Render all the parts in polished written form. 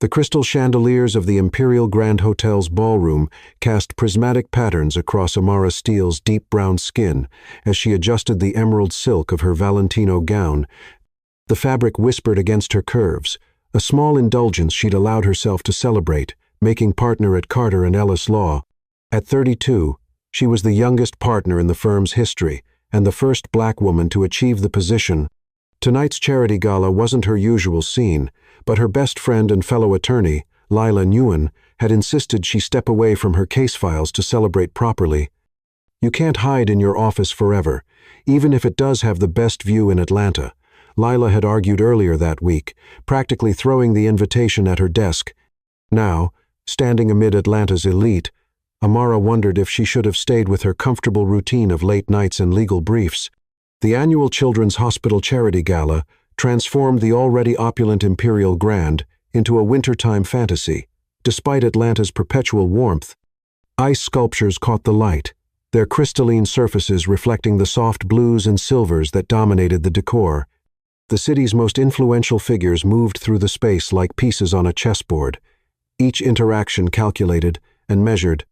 The crystal chandeliers of the Imperial Grand Hotel's ballroom cast prismatic patterns across Amara Steele's deep brown skin as she adjusted the emerald silk of her Valentino gown. The fabric whispered against her curves, a small indulgence she'd allowed herself to celebrate, making partner at Carter & Ellis Law. At 32, she was the youngest partner in the firm's history and the first black woman to achieve the position. Tonight's charity gala wasn't her usual scene, but her best friend and fellow attorney, Lila Nguyen, had insisted she step away from her case files to celebrate properly. You can't hide in your office forever, even if it does have the best view in Atlanta, Lila had argued earlier that week, practically throwing the invitation at her desk. Now, standing amid Atlanta's elite, Amara wondered if she should have stayed with her comfortable routine of late nights and legal briefs. The annual Children's Hospital Charity Gala transformed the already opulent Imperial Grand into a wintertime fantasy. Despite Atlanta's perpetual warmth, ice sculptures caught the light, their crystalline surfaces reflecting the soft blues and silvers that dominated the decor. The city's most influential figures moved through the space like pieces on a chessboard, each interaction calculated and measured.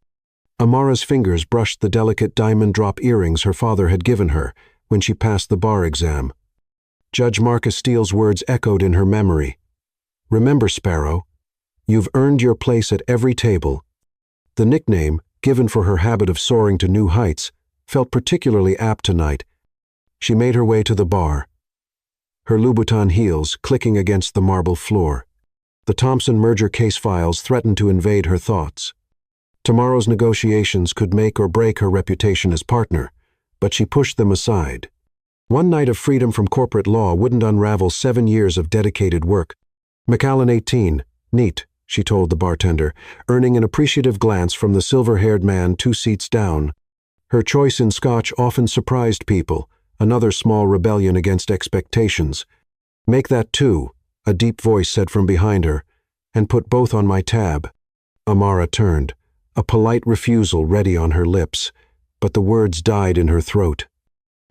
Amara's fingers brushed the delicate diamond drop earrings her father had given her when she passed the bar exam. Judge Marcus Steele's words echoed in her memory. "Remember, Sparrow, you've earned your place at every table." The nickname, given for her habit of soaring to new heights, felt particularly apt tonight. She made her way to the bar, her Louboutin heels clicking against the marble floor. The Thompson merger case files threatened to invade her thoughts. Tomorrow's negotiations could make or break her reputation as partner, but she pushed them aside. One night of freedom from corporate law wouldn't unravel 7 years of dedicated work. "Macallan 18, neat," she told the bartender, earning an appreciative glance from the silver-haired man 2 seats down. Her choice in scotch often surprised people, another small rebellion against expectations. "Make that 2, a deep voice said from behind her, "and put both on my tab." Amara turned, a polite refusal ready on her lips, but the words died in her throat.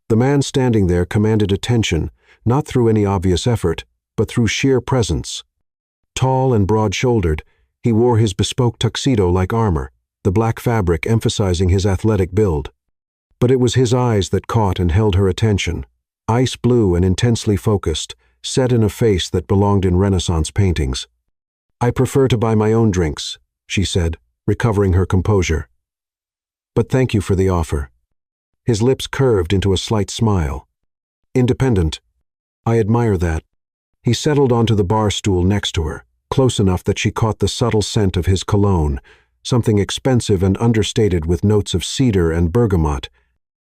The man standing there commanded attention, not through any obvious effort, but through sheer presence. Tall and broad-shouldered, he wore his bespoke tuxedo like armor, the black fabric emphasizing his athletic build. But it was his eyes that caught and held her attention, ice blue and intensely focused, set in a face that belonged in Renaissance paintings. "I prefer to buy my own drinks," she said, recovering her composure. "But thank you for the offer." His lips curved into a slight smile. "Independent. I admire that." He settled onto the bar stool next to her, close enough that she caught the subtle scent of his cologne, something expensive and understated with notes of cedar and bergamot.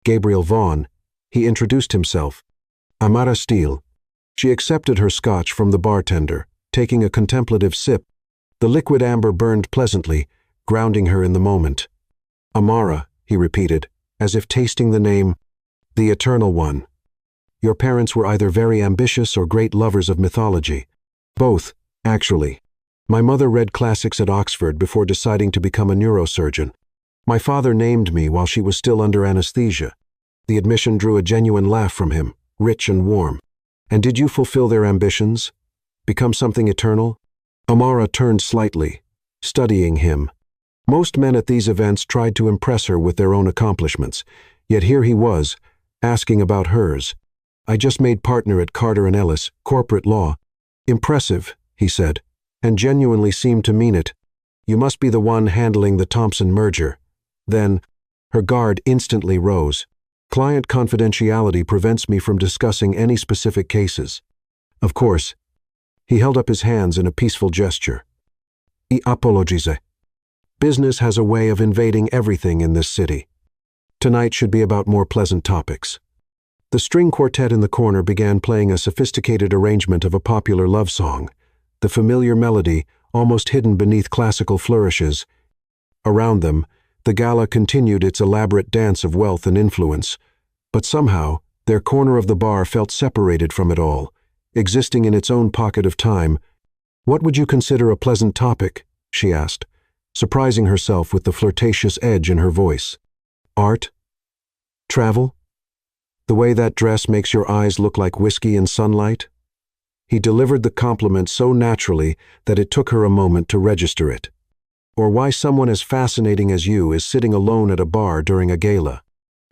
"Gabriel Vaughn," he introduced himself. "Amara Steele." She accepted her scotch from the bartender, taking a contemplative sip. The liquid amber burned pleasantly, grounding her in the moment. "Amara," he repeated, as if tasting the name, "the Eternal One. Your parents were either very ambitious or great lovers of mythology. Both, actually. My mother read classics at Oxford before deciding to become a neurosurgeon. My father named me while she was still under anesthesia." The admission drew a genuine laugh from him, rich and warm. "And did you fulfill their ambitions? Become something eternal?" Amara turned slightly, studying him. Most men at these events tried to impress her with their own accomplishments, yet here he was, asking about hers. "I just made partner at Carter & Ellis, corporate law." "Impressive," he said, and genuinely seemed to mean it. "You must be the one handling the Thompson merger." Then, her guard instantly rose. "Client confidentiality prevents me from discussing any specific cases." "Of course." He held up his hands in a peaceful gesture. "I apologize. Business has a way of invading everything in this city. Tonight should be about more pleasant topics." The string quartet in the corner began playing a sophisticated arrangement of a popular love song, the familiar melody almost hidden beneath classical flourishes. Around them, the gala continued its elaborate dance of wealth and influence, but somehow their corner of the bar felt separated from it all, existing in its own pocket of time. "What would you consider a pleasant topic?" she asked, surprising herself with the flirtatious edge in her voice. "Art? Travel? The way that dress makes your eyes look like whiskey in sunlight?" He delivered the compliment so naturally that it took her a moment to register it. Or why someone as fascinating as you is sitting alone at a bar during a gala.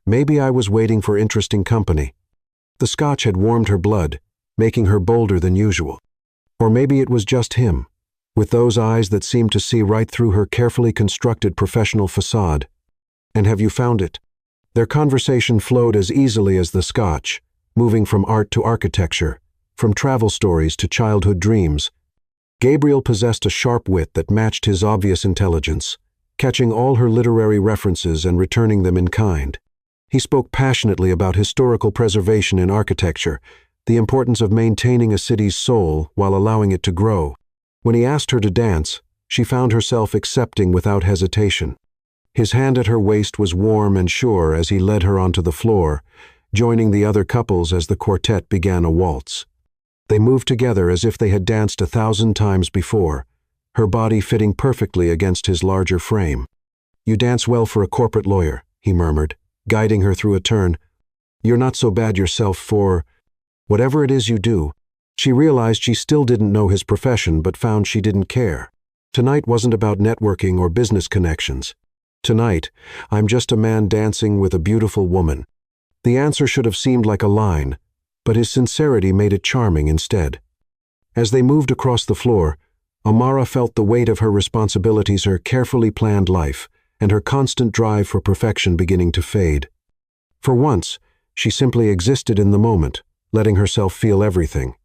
Maybe I was waiting for interesting company. The scotch had warmed her blood, making her bolder than usual. Or maybe it was just him, with those eyes that seemed to see right through her carefully constructed professional facade. And have you found it? Their conversation flowed as easily as the scotch, moving from art to architecture, from travel stories to childhood dreams. Gabriel possessed a sharp wit that matched his obvious intelligence, catching all her literary references and returning them in kind. He spoke passionately about historical preservation in architecture, the importance of maintaining a city's soul while allowing it to grow. When he asked her to dance, she found herself accepting without hesitation. His hand at her waist was warm and sure as he led her onto the floor, joining the other couples as the quartet began a waltz. They moved together as if they had danced 1,000 times before, her body fitting perfectly against his larger frame. "You dance well for a corporate lawyer," he murmured, guiding her through a turn. "You're not so bad yourself for whatever it is you do." She realized she still didn't know his profession but found she didn't care. Tonight wasn't about networking or business connections. Tonight, I'm just a man dancing with a beautiful woman. The answer should have seemed like a line, but his sincerity made it charming instead. As they moved across the floor, Amara felt the weight of her responsibilities, her carefully planned life, and her constant drive for perfection beginning to fade. For once, she simply existed in the moment, letting herself feel everything.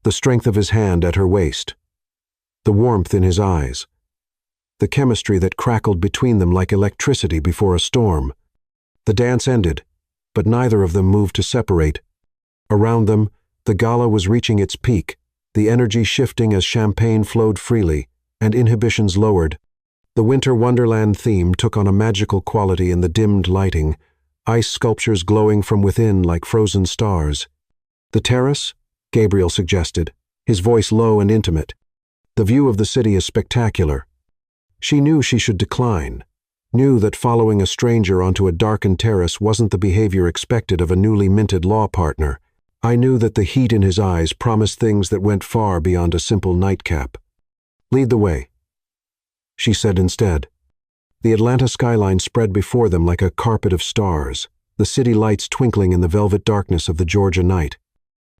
The strength of his hand at her waist, the warmth in his eyes, the chemistry that crackled between them like electricity before a storm. The dance ended, but neither of them moved to separate. Around them, the gala was reaching its peak, the energy shifting as champagne flowed freely and inhibitions lowered. The winter wonderland theme took on a magical quality in the dimmed lighting, ice sculptures glowing from within like frozen stars. "The terrace?" Gabriel suggested, his voice low and intimate. "The view of the city is spectacular." She knew she should decline, knew that following a stranger onto a darkened terrace wasn't the behavior expected of a newly minted law partner. I knew that the heat in his eyes promised things that went far beyond a simple nightcap. "Lead the way," she said instead. The Atlanta skyline spread before them like a carpet of stars, the city lights twinkling in the velvet darkness of the Georgia night.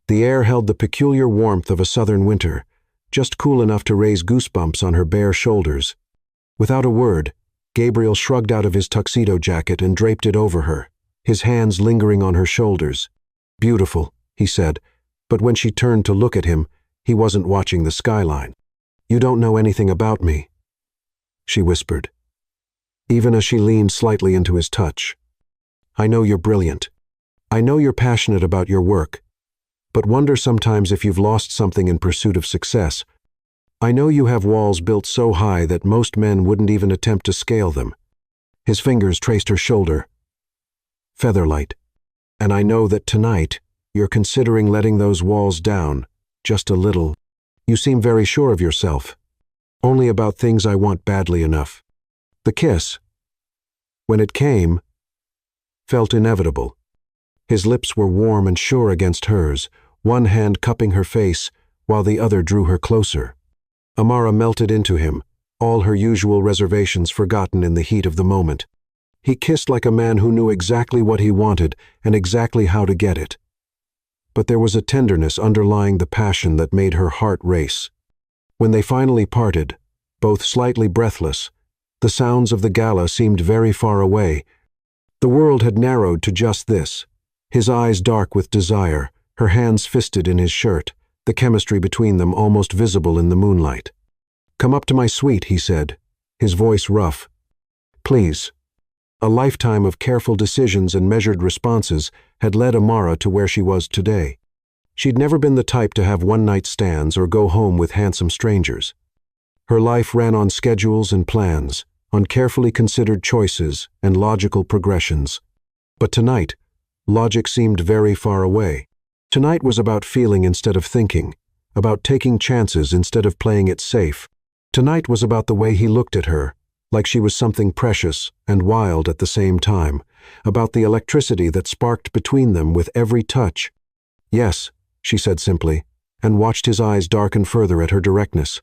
The air held the peculiar warmth of a southern winter, just cool enough to raise goosebumps on her bare shoulders. Without a word, Gabriel shrugged out of his tuxedo jacket and draped it over her, his hands lingering on her shoulders. "Beautiful," he said, but when she turned to look at him, he wasn't watching the skyline. "You don't know anything about me," she whispered, even as she leaned slightly into his touch. "I know you're brilliant. I know you're passionate about your work, but wonder sometimes if you've lost something in pursuit of success. I know you have walls built so high that most men wouldn't even attempt to scale them." His fingers traced her shoulder. "Featherlight. And I know that tonight, you're considering letting those walls down, just a little. You seem very sure of yourself. Only about things I want badly enough." The kiss, when it came, felt inevitable. His lips were warm and sure against hers, one hand cupping her face while the other drew her closer. Amara melted into him, all her usual reservations forgotten in the heat of the moment. He kissed like a man who knew exactly what he wanted and exactly how to get it. But there was a tenderness underlying the passion that made her heart race. When they finally parted, both slightly breathless, the sounds of the gala seemed very far away. The world had narrowed to just this, his eyes dark with desire, her hands fisted in his shirt, the chemistry between them almost visible in the moonlight. "Come up to my suite," he said, his voice rough. "Please." A lifetime of careful decisions and measured responses had led Amara to where she was today. She'd never been the type to have one-night stands or go home with handsome strangers. Her life ran on schedules and plans, on carefully considered choices and logical progressions. But tonight, logic seemed very far away. Tonight was about feeling instead of thinking, about taking chances instead of playing it safe. Tonight was about the way he looked at her, like she was something precious and wild at the same time, about the electricity that sparked between them with every touch. "Yes," she said simply, and watched his eyes darken further at her directness.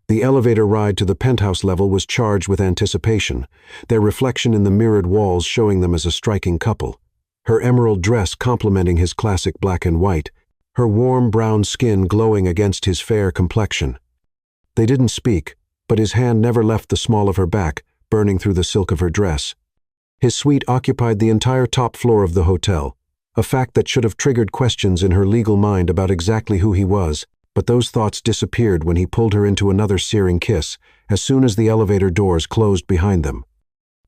The elevator ride to the penthouse level was charged with anticipation, their reflection in the mirrored walls showing them as a striking couple. Her emerald dress complementing his classic black and white, her warm brown skin glowing against his fair complexion. They didn't speak, but his hand never left the small of her back, burning through the silk of her dress. His suite occupied the entire top floor of the hotel, a fact that should have triggered questions in her legal mind about exactly who he was, but those thoughts disappeared when he pulled her into another searing kiss as soon as the elevator doors closed behind them.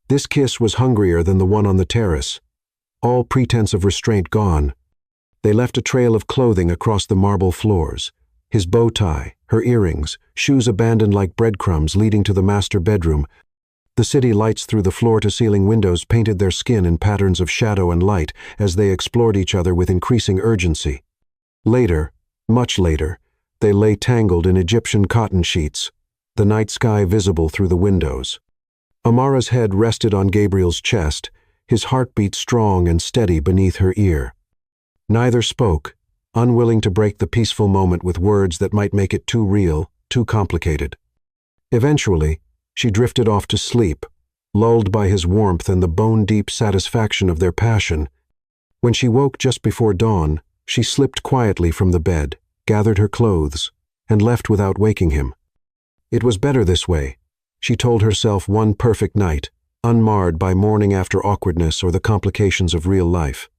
This kiss was hungrier than the one on the terrace. All pretense of restraint gone. They left a trail of clothing across the marble floors. His bow tie, her earrings, shoes abandoned like breadcrumbs leading to the master bedroom. The city lights through the floor-to-ceiling windows painted their skin in patterns of shadow and light as they explored each other with increasing urgency. Later, much later, they lay tangled in Egyptian cotton sheets, the night sky visible through the windows. Amara's head rested on Gabriel's chest, his heartbeat strong and steady beneath her ear. Neither spoke, unwilling to break the peaceful moment with words that might make it too real, too complicated. Eventually, she drifted off to sleep, lulled by his warmth and the bone-deep satisfaction of their passion. When she woke just before dawn, she slipped quietly from the bed, gathered her clothes, and left without waking him. It was better this way, she told herself, one perfect night, unmarred by morning after awkwardness or the complications of real life.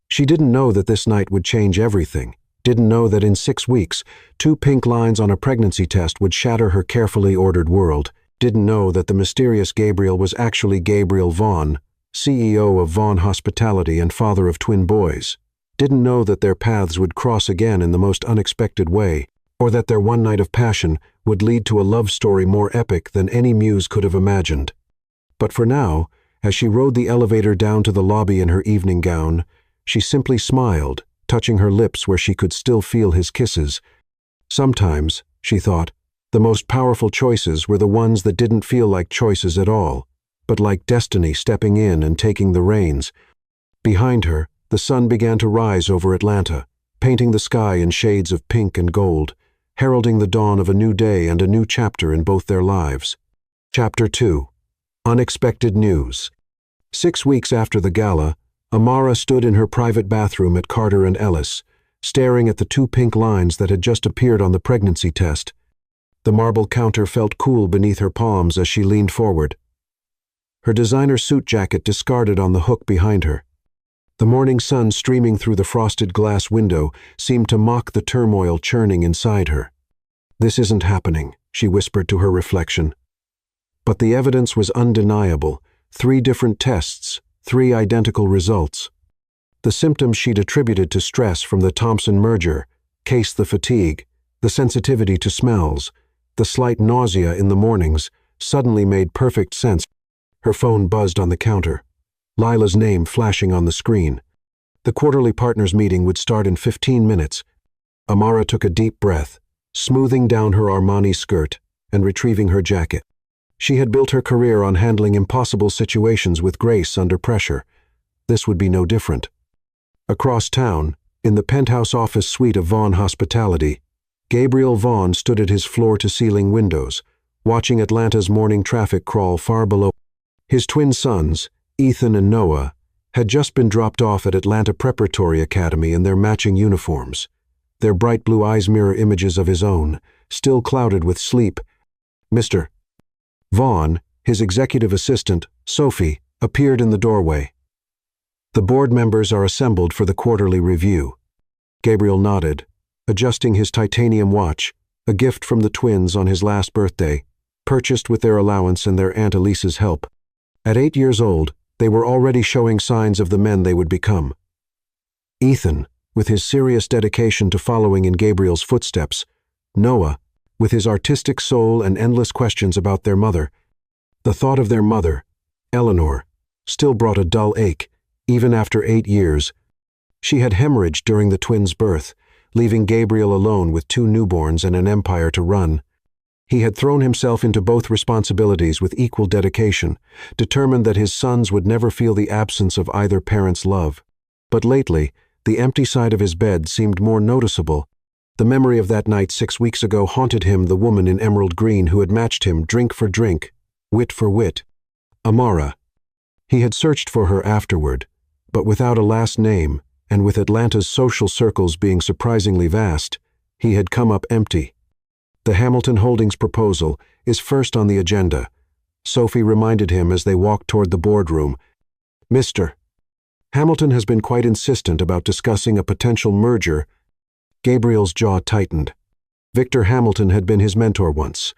She didn't know that this night would change everything, didn't know that in 6 weeks, 2 pink lines on a pregnancy test would shatter her carefully ordered world, didn't know that the mysterious Gabriel was actually Gabriel Vaughn, CEO of Vaughn Hospitality and father of twin boys, didn't know that their paths would cross again in the most unexpected way, or that their one night of passion would lead to a love story more epic than any muse could have imagined. But for now, as she rode the elevator down to the lobby in her evening gown, she simply smiled, touching her lips where she could still feel his kisses. Sometimes, she thought, the most powerful choices were the ones that didn't feel like choices at all, but like destiny stepping in and taking the reins. Behind her, the sun began to rise over Atlanta, painting the sky in shades of pink and gold, heralding the dawn of a new day and a new chapter in both their lives. Chapter 2. Unexpected News. 6 weeks after the gala, Amara stood in her private bathroom at Carter and Ellis, staring at the 2 pink lines that had just appeared on the pregnancy test. The marble counter felt cool beneath her palms as she leaned forward. Her designer suit jacket discarded on the hook behind her. The morning sun streaming through the frosted glass window seemed to mock the turmoil churning inside her. "This isn't happening," she whispered to her reflection. But the evidence was undeniable. 3 different tests, 3 identical results. The symptoms she'd attributed to stress from the Thompson merger, case the fatigue, the sensitivity to smells, the slight nausea in the mornings, suddenly made perfect sense. Her phone buzzed on the counter. Lila's name flashing on the screen. The quarterly partners meeting would start in 15 minutes. Amara took a deep breath, smoothing down her Armani skirt and retrieving her jacket. She had built her career on handling impossible situations with grace under pressure. This would be no different. Across town, in the penthouse office suite of Vaughn Hospitality, Gabriel Vaughn stood at his floor-to-ceiling windows, watching Atlanta's morning traffic crawl far below. His twin sons, Ethan and Noah, had just been dropped off at Atlanta Preparatory Academy in their matching uniforms, their bright blue eyes mirror images of his own, still clouded with sleep. Mr. Vaughn, his executive assistant, Sophie, appeared in the doorway. "The board members are assembled for the quarterly review." Gabriel nodded, adjusting his titanium watch, a gift from the twins on his last birthday, purchased with their allowance and their Aunt Elisa's help. At 8 years old, they were already showing signs of the men they would become. Ethan, with his serious dedication to following in Gabriel's footsteps. Noah, with his artistic soul and endless questions about their mother. The thought of their mother, Eleanor, still brought a dull ache, even after 8 years. She had hemorrhaged during the twins' birth, leaving Gabriel alone with 2 newborns and an empire to run. He had thrown himself into both responsibilities with equal dedication, determined that his sons would never feel the absence of either parent's love. But lately, the empty side of his bed seemed more noticeable. The memory of that night 6 weeks ago haunted him, the woman in emerald green who had matched him drink for drink, wit for wit. Amara. He had searched for her afterward, but without a last name, and with Atlanta's social circles being surprisingly vast, he had come up empty. The Hamilton Holdings proposal is first on the agenda, Sophie reminded him as they walked toward the boardroom. Mr. Hamilton has been quite insistent about discussing a potential merger. Gabriel's jaw tightened. Victor Hamilton had been his mentor once,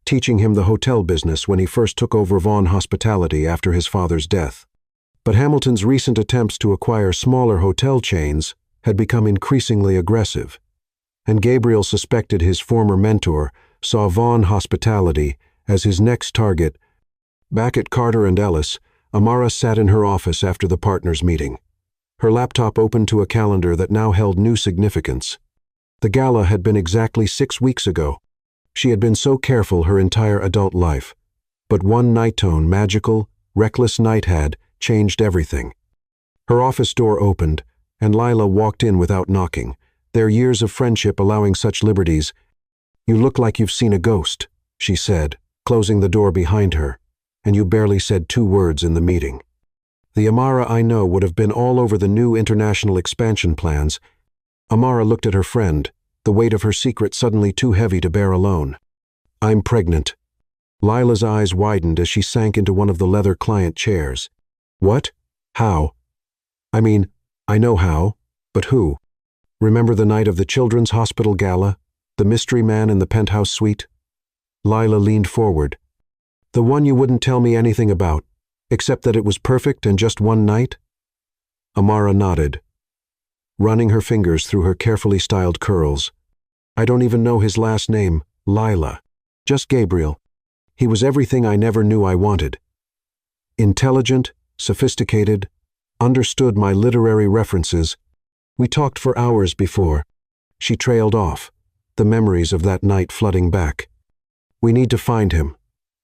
teaching him the hotel business when he first took over Vaughn Hospitality after his father's death. But Hamilton's recent attempts to acquire smaller hotel chains had become increasingly aggressive, and Gabriel suspected his former mentor saw Vaughn Hospitality as his next target. Back at Carter and Ellis, Amara sat in her office after the partners' meeting. Her laptop opened to a calendar that now held new significance. The gala had been exactly 6 weeks ago. She had been so careful her entire adult life. But one night-tone, magical, reckless night had changed everything. Her office door opened, and Lila walked in without knocking, their years of friendship allowing such liberties. "You look like you've seen a ghost," she said, closing the door behind her, "and you barely said 2 words in the meeting." The Amara I know would have been all over the new international expansion plans. Amara looked at her friend, the weight of her secret suddenly too heavy to bear alone. "I'm pregnant." Lila's eyes widened as she sank into one of the leather client chairs. "What? How?" "I mean, I know how, but who? Remember the night of the Children's Hospital Gala? The mystery man in the penthouse suite?" Lila leaned forward. "The one you wouldn't tell me anything about, except that it was perfect and just one night?" Amara nodded, running her fingers through her carefully styled curls. "I don't even know his last name, Lila. Just Gabriel. He was everything I never knew I wanted. Intelligent, sophisticated, understood my literary references. We talked for hours before." She trailed off, the memories of that night flooding back. "We need to find him,"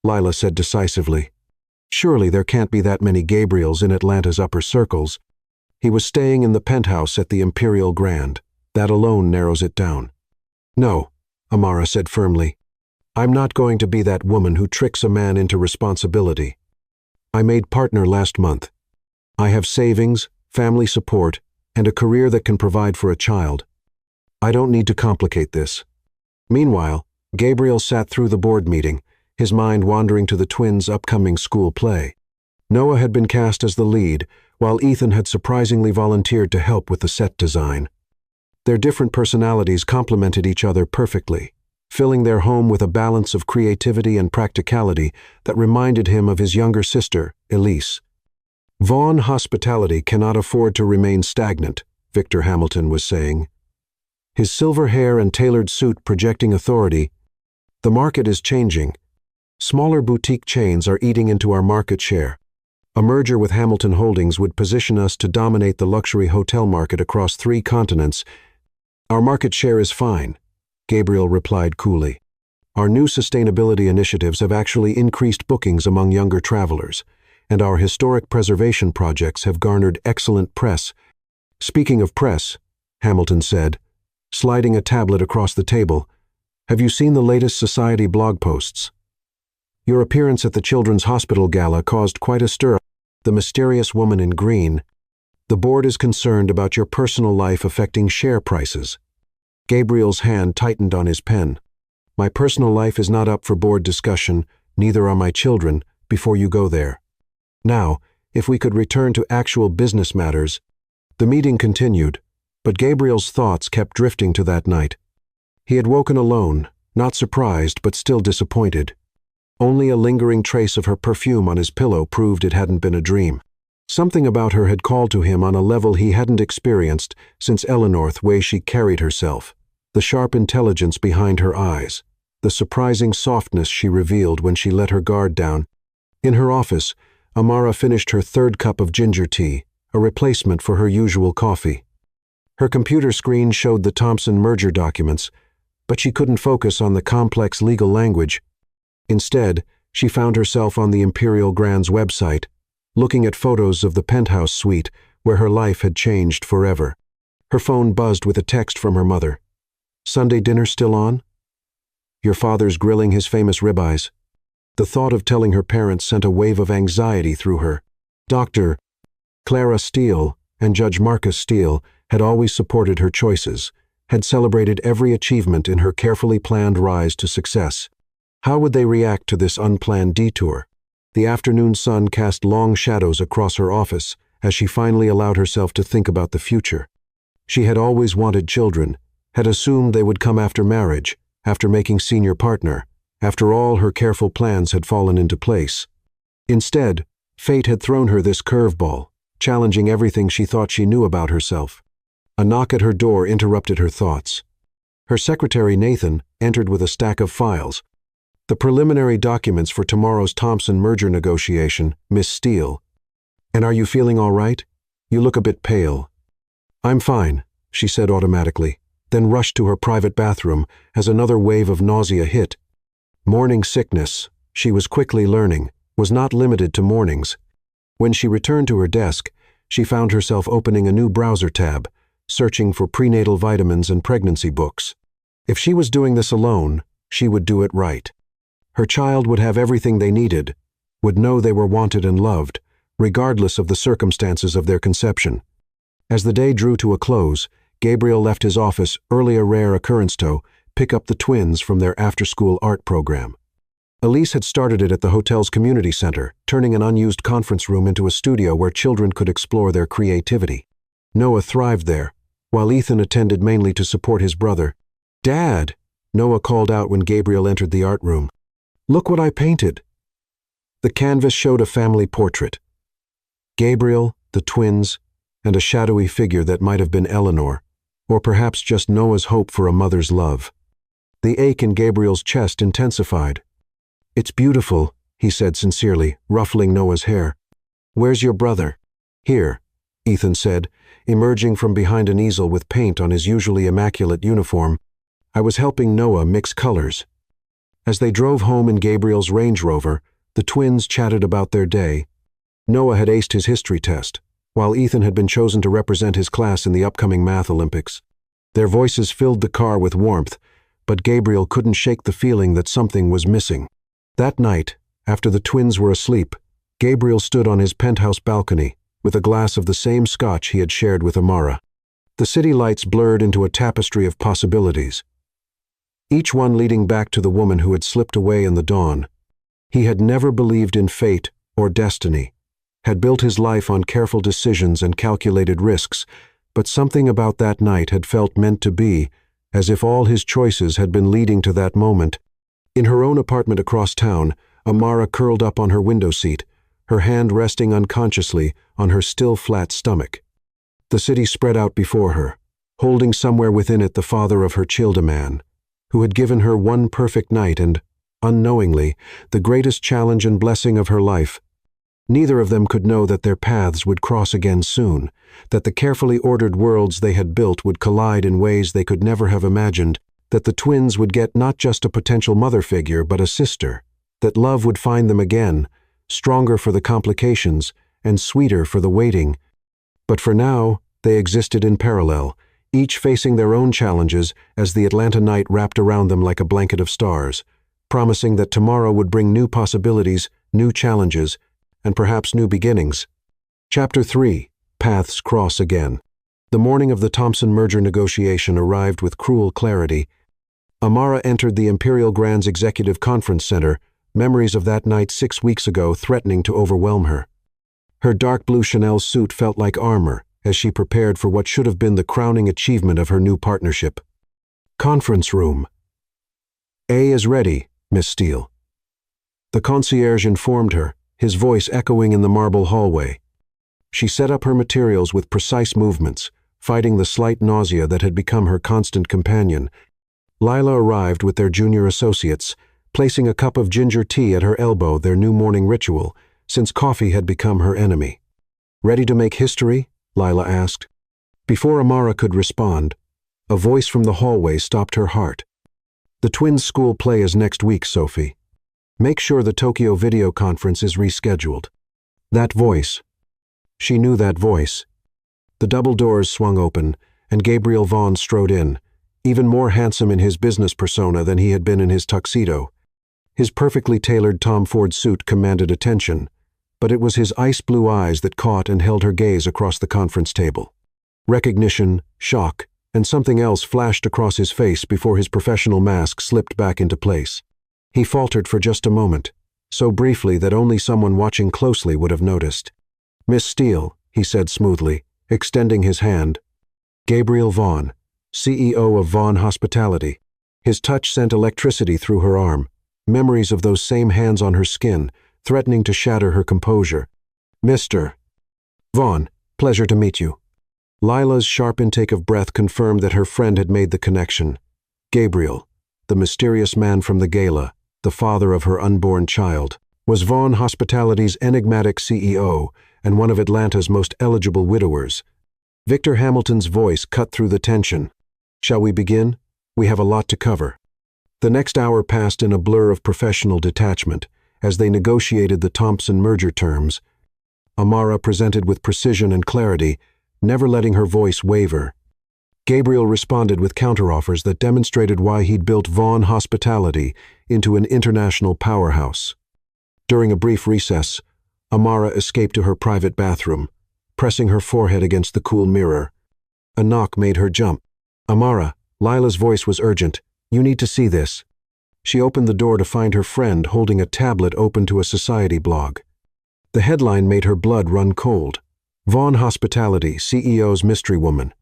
Lila said decisively. "Surely there can't be that many Gabriels in Atlanta's upper circles. He was staying in the penthouse at the Imperial Grand. That alone narrows it down." "No," Amara said firmly. "I'm not going to be that woman who tricks a man into responsibility. I made partner last month. I have savings, family support, and a career that can provide for a child. I don't need to complicate this." Meanwhile, Gabriel sat through the board meeting, his mind wandering to the twins' upcoming school play. Noah had been cast as the lead, while Ethan had surprisingly volunteered to help with the set design. Their different personalities complemented each other perfectly, filling their home with a balance of creativity and practicality that reminded him of his younger sister, Elise. "Vaughn Hospitality cannot afford to remain stagnant," Victor Hamilton was saying, his silver hair and tailored suit projecting authority. "The market is changing. Smaller boutique chains are eating into our market share. A merger with Hamilton Holdings would position us to dominate the luxury hotel market across 3 continents. Our market share is fine," Gabriel replied coolly. "Our new sustainability initiatives have actually increased bookings among younger travelers, and our historic preservation projects have garnered excellent press." "Speaking of press," Hamilton said, sliding a tablet across the table, "have you seen the latest Society blog posts? Your appearance at the Children's Hospital Gala caused quite a stir. The mysterious woman in green. The board is concerned about your personal life affecting share prices." Gabriel's hand tightened on his pen. "My personal life is not up for board discussion, neither are my children, before you go there. Now, if we could return to actual business matters." The meeting continued, but Gabriel's thoughts kept drifting to that night. He had woken alone, not surprised but still disappointed. Only a lingering trace of her perfume on his pillow proved it hadn't been a dream. Something about her had called to him on a level he hadn't experienced since Eleanor, the way she carried herself, the sharp intelligence behind her eyes, the surprising softness she revealed when she let her guard down. In her office, Amara finished her 3rd cup of ginger tea, a replacement for her usual coffee. Her computer screen showed the Thompson merger documents, but she couldn't focus on the complex legal language. Instead, she found herself on the Imperial Grand's website, looking at photos of the penthouse suite where her life had changed forever. Her phone buzzed with a text from her mother. Sunday dinner still on? Your father's grilling his famous ribeyes. The thought of telling her parents sent a wave of anxiety through her. Dr. Clara Steele and Judge Marcus Steele had always supported her choices, had celebrated every achievement in her carefully planned rise to success. How would they react to this unplanned detour? The afternoon sun cast long shadows across her office as she finally allowed herself to think about the future. She had always wanted children, had assumed they would come after marriage, after making senior partner, after all her careful plans had fallen into place. Instead, fate had thrown her this curveball, challenging everything she thought she knew about herself. A knock at her door interrupted her thoughts. Her secretary, Nathan, entered with a stack of files. The preliminary documents for tomorrow's Thompson merger negotiation, Miss Steele. And are you feeling all right? You look a bit pale. I'm fine, she said automatically, then rushed to her private bathroom as another wave of nausea hit. Morning sickness, she was quickly learning, was not limited to mornings. When she returned to her desk, she found herself opening a new browser tab, searching for prenatal vitamins and pregnancy books. If she was doing this alone, she would do it right. Her child would have everything they needed, would know they were wanted and loved, regardless of the circumstances of their conception. As the day drew to a close, Gabriel left his office early a rare occurrence to pick up the twins from their after-school art program. Elise had started it at the hotel's community center, turning an unused conference room into a studio where children could explore their creativity. Noah thrived there, while Ethan attended mainly to support his brother. "Dad," Noah called out when Gabriel entered the art room. "Look what I painted." The canvas showed a family portrait. Gabriel, the twins, and a shadowy figure that might have been Eleanor, or perhaps just Noah's hope for a mother's love. The ache in Gabriel's chest intensified. "It's beautiful," he said sincerely, ruffling Noah's hair. "Where's your brother?" "Here," Ethan said, emerging from behind an easel with paint on his usually immaculate uniform. "I was helping Noah mix colors." As they drove home in Gabriel's Range Rover, the twins chatted about their day. Noah had aced his history test, while Ethan had been chosen to represent his class in the upcoming Math Olympics. Their voices filled the car with warmth, but Gabriel couldn't shake the feeling that something was missing. That night, after the twins were asleep, Gabriel stood on his penthouse balcony with a glass of the same scotch he had shared with Amara. The city lights blurred into a tapestry of possibilities, each one leading back to the woman who had slipped away in the dawn. He had never believed in fate or destiny, had built his life on careful decisions and calculated risks, but something about that night had felt meant to be, as if all his choices had been leading to that moment. In her own apartment across town, Amara curled up on her window seat, her hand resting unconsciously on her still flat stomach. The city spread out before her, holding somewhere within it the father of her childeman, who had given her one perfect night and, unknowingly, the greatest challenge and blessing of her life. Neither of them could know that their paths would cross again soon, that the carefully ordered worlds they had built would collide in ways they could never have imagined, that the twins would get not just a potential mother figure but a sister, that love would find them again, stronger for the complications and sweeter for the waiting. But for now, they existed in parallel, each facing their own challenges as the Atlanta night wrapped around them like a blanket of stars, promising that tomorrow would bring new possibilities, new challenges, and perhaps new beginnings. Chapter 3. Paths Cross Again. The morning of the Thompson merger negotiation arrived with cruel clarity. Amara entered the Imperial Grand's Executive Conference Center, memories of that night 6 weeks ago threatening to overwhelm her. Her dark blue Chanel suit felt like armor as she prepared for what should have been the crowning achievement of her new partnership. Conference room. "A is ready, Miss Steele." The concierge informed her, his voice echoing in the marble hallway. She set up her materials with precise movements, fighting the slight nausea that had become her constant companion. Lila arrived with their junior associates, placing a cup of ginger tea at her elbow, their new morning ritual, since coffee had become her enemy. "Ready to make history?" Lila asked. Before Amara could respond, a voice from the hallway stopped her heart. "The twins' school play is next week, Sophie. Make sure the Tokyo video conference is rescheduled." That voice. She knew that voice. The double doors swung open, and Gabriel Vaughn strode in, even more handsome in his business persona than he had been in his tuxedo. His perfectly tailored Tom Ford suit commanded attention, but it was his ice-blue eyes that caught and held her gaze across the conference table. Recognition, shock, and something else flashed across his face before his professional mask slipped back into place. He faltered for just a moment, so briefly that only someone watching closely would have noticed. "Miss Steele," he said smoothly, extending his hand. "Gabriel Vaughn, CEO of Vaughn Hospitality." His touch sent electricity through her arm, memories of those same hands on her skin, threatening to shatter her composure. "Mr. Vaughn, pleasure to meet you." Lila's sharp intake of breath confirmed that her friend had made the connection. Gabriel, the mysterious man from the gala, the father of her unborn child, was Vaughn Hospitality's enigmatic CEO and one of Atlanta's most eligible widowers. Victor Hamilton's voice cut through the tension. "Shall we begin? We have a lot to cover." The next hour passed in a blur of professional detachment as they negotiated the Thompson merger terms. Amara presented with precision and clarity, never letting her voice waver. Gabriel responded with counteroffers that demonstrated why he'd built Vaughn Hospitality into an international powerhouse. During a brief recess, Amara escaped to her private bathroom, pressing her forehead against the cool mirror. A knock made her jump. "Amara," Lila's voice was urgent. "You need to see this." She opened the door to find her friend holding a tablet open to a society blog. The headline made her blood run cold. Vaughn Hospitality, CEO's mystery woman.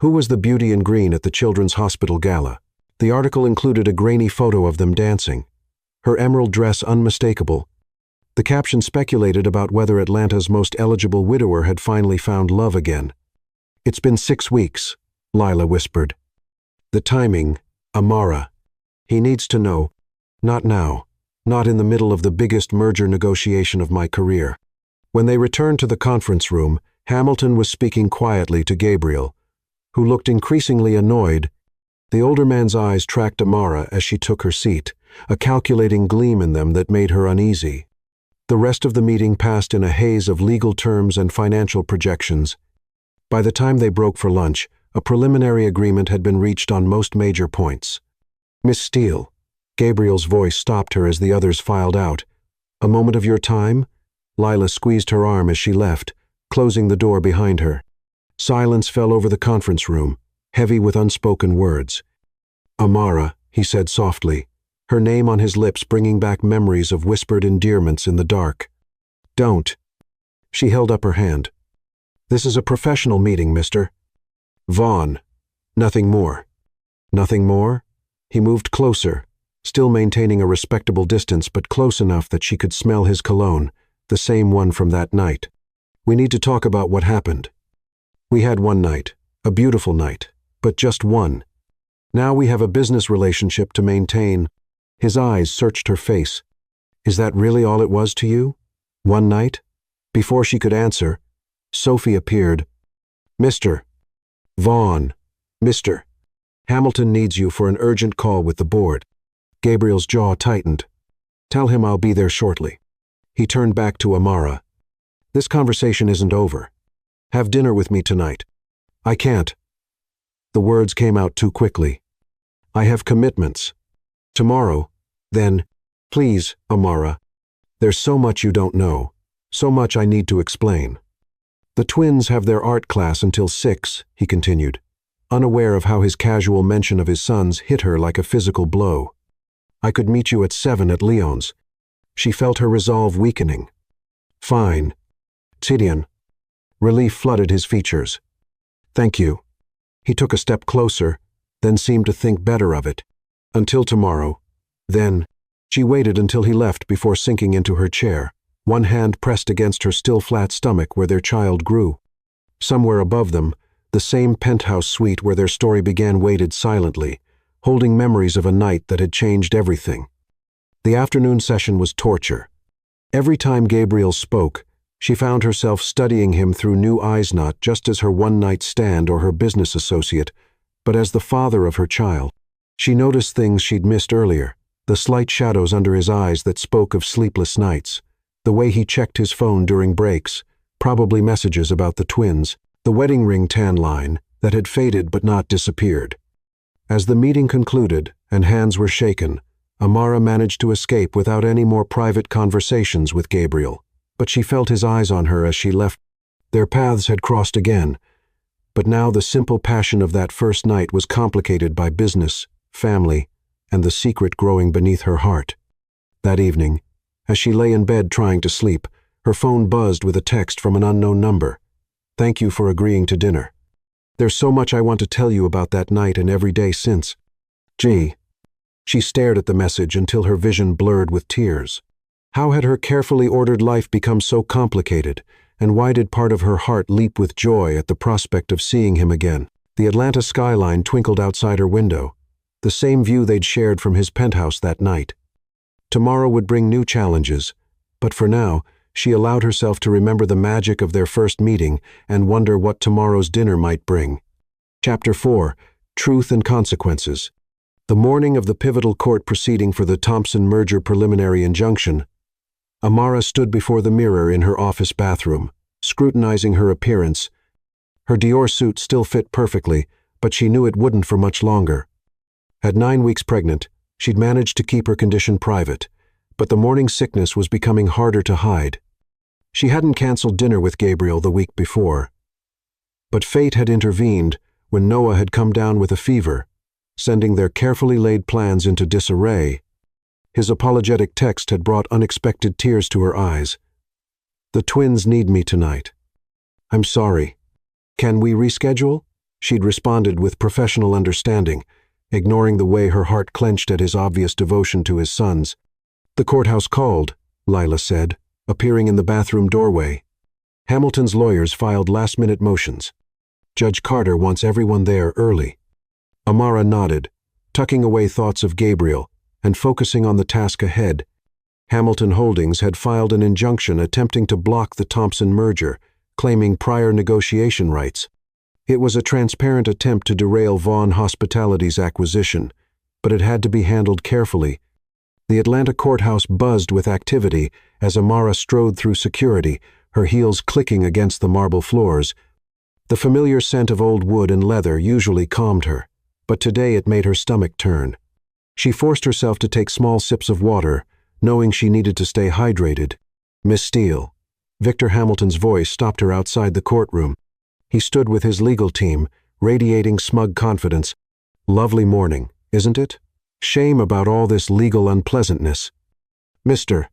Who was the beauty in green at the Children's Hospital Gala? The article included a grainy photo of them dancing, her emerald dress unmistakable. The caption speculated about whether Atlanta's most eligible widower had finally found love again. "It's been 6 weeks," Lila whispered. "The timing, Amara. He needs to know. Not now. Not in the middle of the biggest merger negotiation of my career." When they returned to the conference room, Hamilton was speaking quietly to Gabriel, who looked increasingly annoyed. The older man's eyes tracked Amara as she took her seat, a calculating gleam in them that made her uneasy. The rest of the meeting passed in a haze of legal terms and financial projections. By the time they broke for lunch, a preliminary agreement had been reached on most major points. "Miss Steele," Gabriel's voice stopped her as the others filed out. "A moment of your time?" Lila squeezed her arm as she left, closing the door behind her. Silence fell over the conference room, heavy with unspoken words. "Amara," he said softly, her name on his lips bringing back memories of whispered endearments in the dark. "Don't." She held up her hand. "This is a professional meeting, Mr. Vaughn. Nothing more." "Nothing more?" He moved closer, still maintaining a respectable distance but close enough that she could smell his cologne, the same one from that night. "We need to talk about what happened. We had one night, a beautiful night, but just one. Now we have a business relationship to maintain." His eyes searched her face. "Is that really all it was to you? One night?" Before she could answer, Sophie appeared. "Mr. Vaughn, Mr. Hamilton needs you for an urgent call with the board." Gabriel's jaw tightened. "Tell him I'll be there shortly." He turned back to Amara. "This conversation isn't over. Have dinner with me tonight." "I can't." The words came out too quickly. "I have commitments. Tomorrow, then, please, Amara. There's so much you don't know, so much I need to explain." "The twins have their art class until 6, he continued, unaware of how his casual mention of his sons hit her like a physical blow. "I could meet you at 7 at Leon's." She felt her resolve weakening. "Fine. Tidian." Relief flooded his features. "Thank you." He took a step closer, then seemed to think better of it. "Until tomorrow. Then." She waited until he left before sinking into her chair, one hand pressed against her still flat stomach where their child grew. Somewhere above them, the same penthouse suite where their story began waited silently, holding memories of a night that had changed everything. The afternoon session was torture. Every time Gabriel spoke, she found herself studying him through new eyes, not just as her one-night stand or her business associate, but as the father of her child. She noticed things she'd missed earlier, the slight shadows under his eyes that spoke of sleepless nights, the way he checked his phone during breaks, probably messages about the twins, the wedding ring tan line that had faded but not disappeared. As the meeting concluded and hands were shaken, Amara managed to escape without any more private conversations with Gabriel, but she felt his eyes on her as she left. Their paths had crossed again, but now the simple passion of that first night was complicated by business, family, and the secret growing beneath her heart. That evening, as she lay in bed trying to sleep, her phone buzzed with a text from an unknown number. "Thank you for agreeing to dinner. There's so much I want to tell you about that night and every day since. Gee." She stared at the message until her vision blurred with tears. How had her carefully ordered life become so complicated, and why did part of her heart leap with joy at the prospect of seeing him again? The Atlanta skyline twinkled outside her window, the same view they'd shared from his penthouse that night. Tomorrow would bring new challenges, but for now, she allowed herself to remember the magic of their first meeting and wonder what tomorrow's dinner might bring. Chapter 4: Truth and Consequences. The morning of the pivotal court proceeding for the Thompson merger preliminary injunction, Amara stood before the mirror in her office bathroom, scrutinizing her appearance. Her Dior suit still fit perfectly, but she knew it wouldn't for much longer. At 9 weeks pregnant, she'd managed to keep her condition private, but the morning sickness was becoming harder to hide. She hadn't canceled dinner with Gabriel the week before, but fate had intervened when Noah had come down with a fever, sending their carefully laid plans into disarray. His apologetic text had brought unexpected tears to her eyes. "The twins need me tonight. I'm sorry. Can we reschedule?" She'd responded with professional understanding, ignoring the way her heart clenched at his obvious devotion to his sons. "The courthouse called," Lila said, appearing in the bathroom doorway. "Hamilton's lawyers filed last-minute motions. Judge Carter wants everyone there early." Amara nodded, tucking away thoughts of Gabriel and focusing on the task ahead. Hamilton Holdings had filed an injunction attempting to block the Thompson merger, claiming prior negotiation rights. It was a transparent attempt to derail Vaughn Hospitality's acquisition, but it had to be handled carefully. The Atlanta courthouse buzzed with activity as Amara strode through security, her heels clicking against the marble floors. The familiar scent of old wood and leather usually calmed her, but today it made her stomach turn. She forced herself to take small sips of water, knowing she needed to stay hydrated. "Miss Steele." Victor Hamilton's voice stopped her outside the courtroom. He stood with his legal team, radiating smug confidence. "Lovely morning, isn't it? Shame about all this legal unpleasantness." "Mr.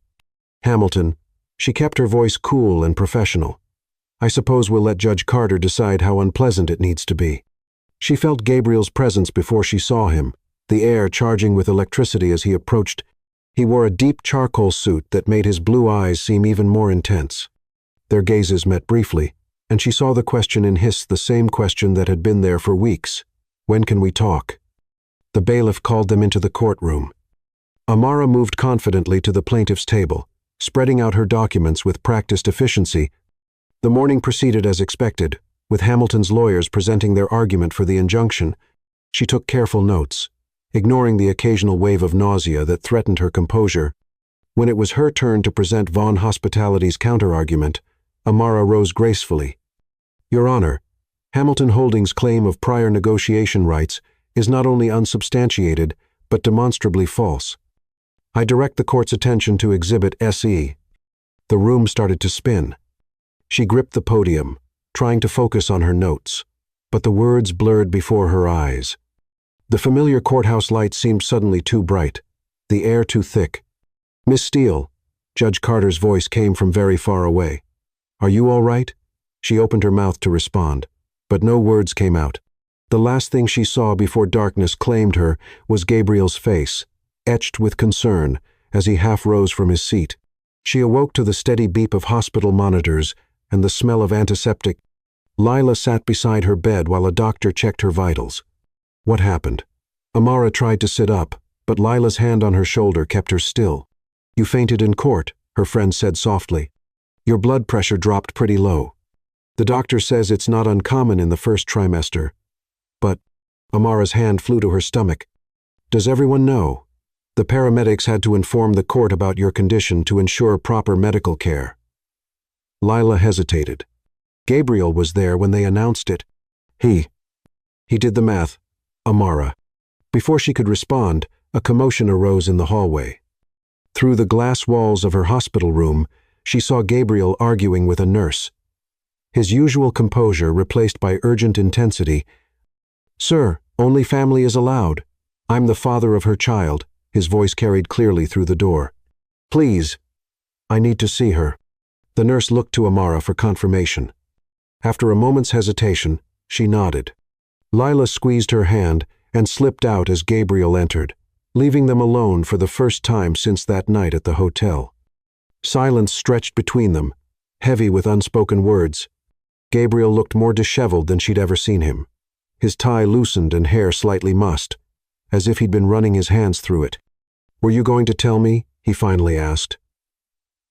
Hamilton." She kept her voice cool and professional. "I suppose we'll let Judge Carter decide how unpleasant it needs to be." She felt Gabriel's presence before she saw him, the air charging with electricity as he approached. He wore a deep charcoal suit that made his blue eyes seem even more intense. Their gazes met briefly, and she saw the question in his, the same question that had been there for weeks. "When can we talk?" The bailiff called them into the courtroom. Amara moved confidently to the plaintiff's table, spreading out her documents with practiced efficiency. The morning proceeded as expected, with Hamilton's lawyers presenting their argument for the injunction. She took careful notes, ignoring the occasional wave of nausea that threatened her composure. When it was her turn to present Vaughn Hospitality's counterargument, Amara rose gracefully. "Your Honor, Hamilton Holdings' claim of prior negotiation rights is not only unsubstantiated, but demonstrably false. I direct the court's attention to Exhibit SE." The room started to spin. She gripped the podium, trying to focus on her notes, but the words blurred before her eyes. The familiar courthouse lights seemed suddenly too bright, the air too thick. "Miss Steele," Judge Carter's voice came from very far away. "Are you all right?" She opened her mouth to respond, but no words came out. The last thing she saw before darkness claimed her was Gabriel's face, etched with concern, as he half rose from his seat. She awoke to the steady beep of hospital monitors and the smell of antiseptic. Lila sat beside her bed while a doctor checked her vitals. What happened? Amara tried to sit up, but Lila's hand on her shoulder kept her still. "You fainted in court," her friend said softly. "Your blood pressure dropped pretty low. The doctor says it's not uncommon in the first trimester." "But," Amara's hand flew to her stomach. "Does everyone know? The paramedics had to inform the court about your condition to ensure proper medical care." Lila hesitated. "Gabriel was there when they announced it. He did the math, Amara. Before she could respond, a commotion arose in the hallway. Through the glass walls of her hospital room, she saw Gabriel arguing with a nurse. His usual composure replaced by urgent intensity. "Sir, only family is allowed. I'm the father of her child," his voice carried clearly through the door. "Please, I need to see her." The nurse looked to Amara for confirmation. After a moment's hesitation, she nodded. Lila squeezed her hand and slipped out as Gabriel entered, leaving them alone for the first time since that night at the hotel. Silence stretched between them, heavy with unspoken words. Gabriel looked more disheveled than she'd ever seen him. His tie loosened and hair slightly mussed, as if he'd been running his hands through it. "Were you going to tell me?" he finally asked.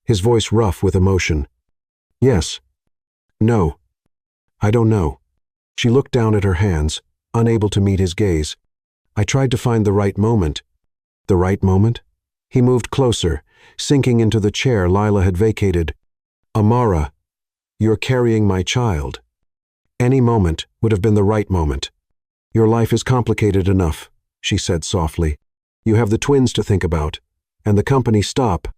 His voice rough with emotion. "Yes. No. I don't know." She looked down at her hands, unable to meet his gaze. "I tried to find the right moment." "The right moment?" He moved closer, sinking into the chair Lila had vacated. "Amara, you're carrying my child. Any moment would have been the right moment. Your life is complicated enough," she said softly. "You have the twins to think about, and the company stop."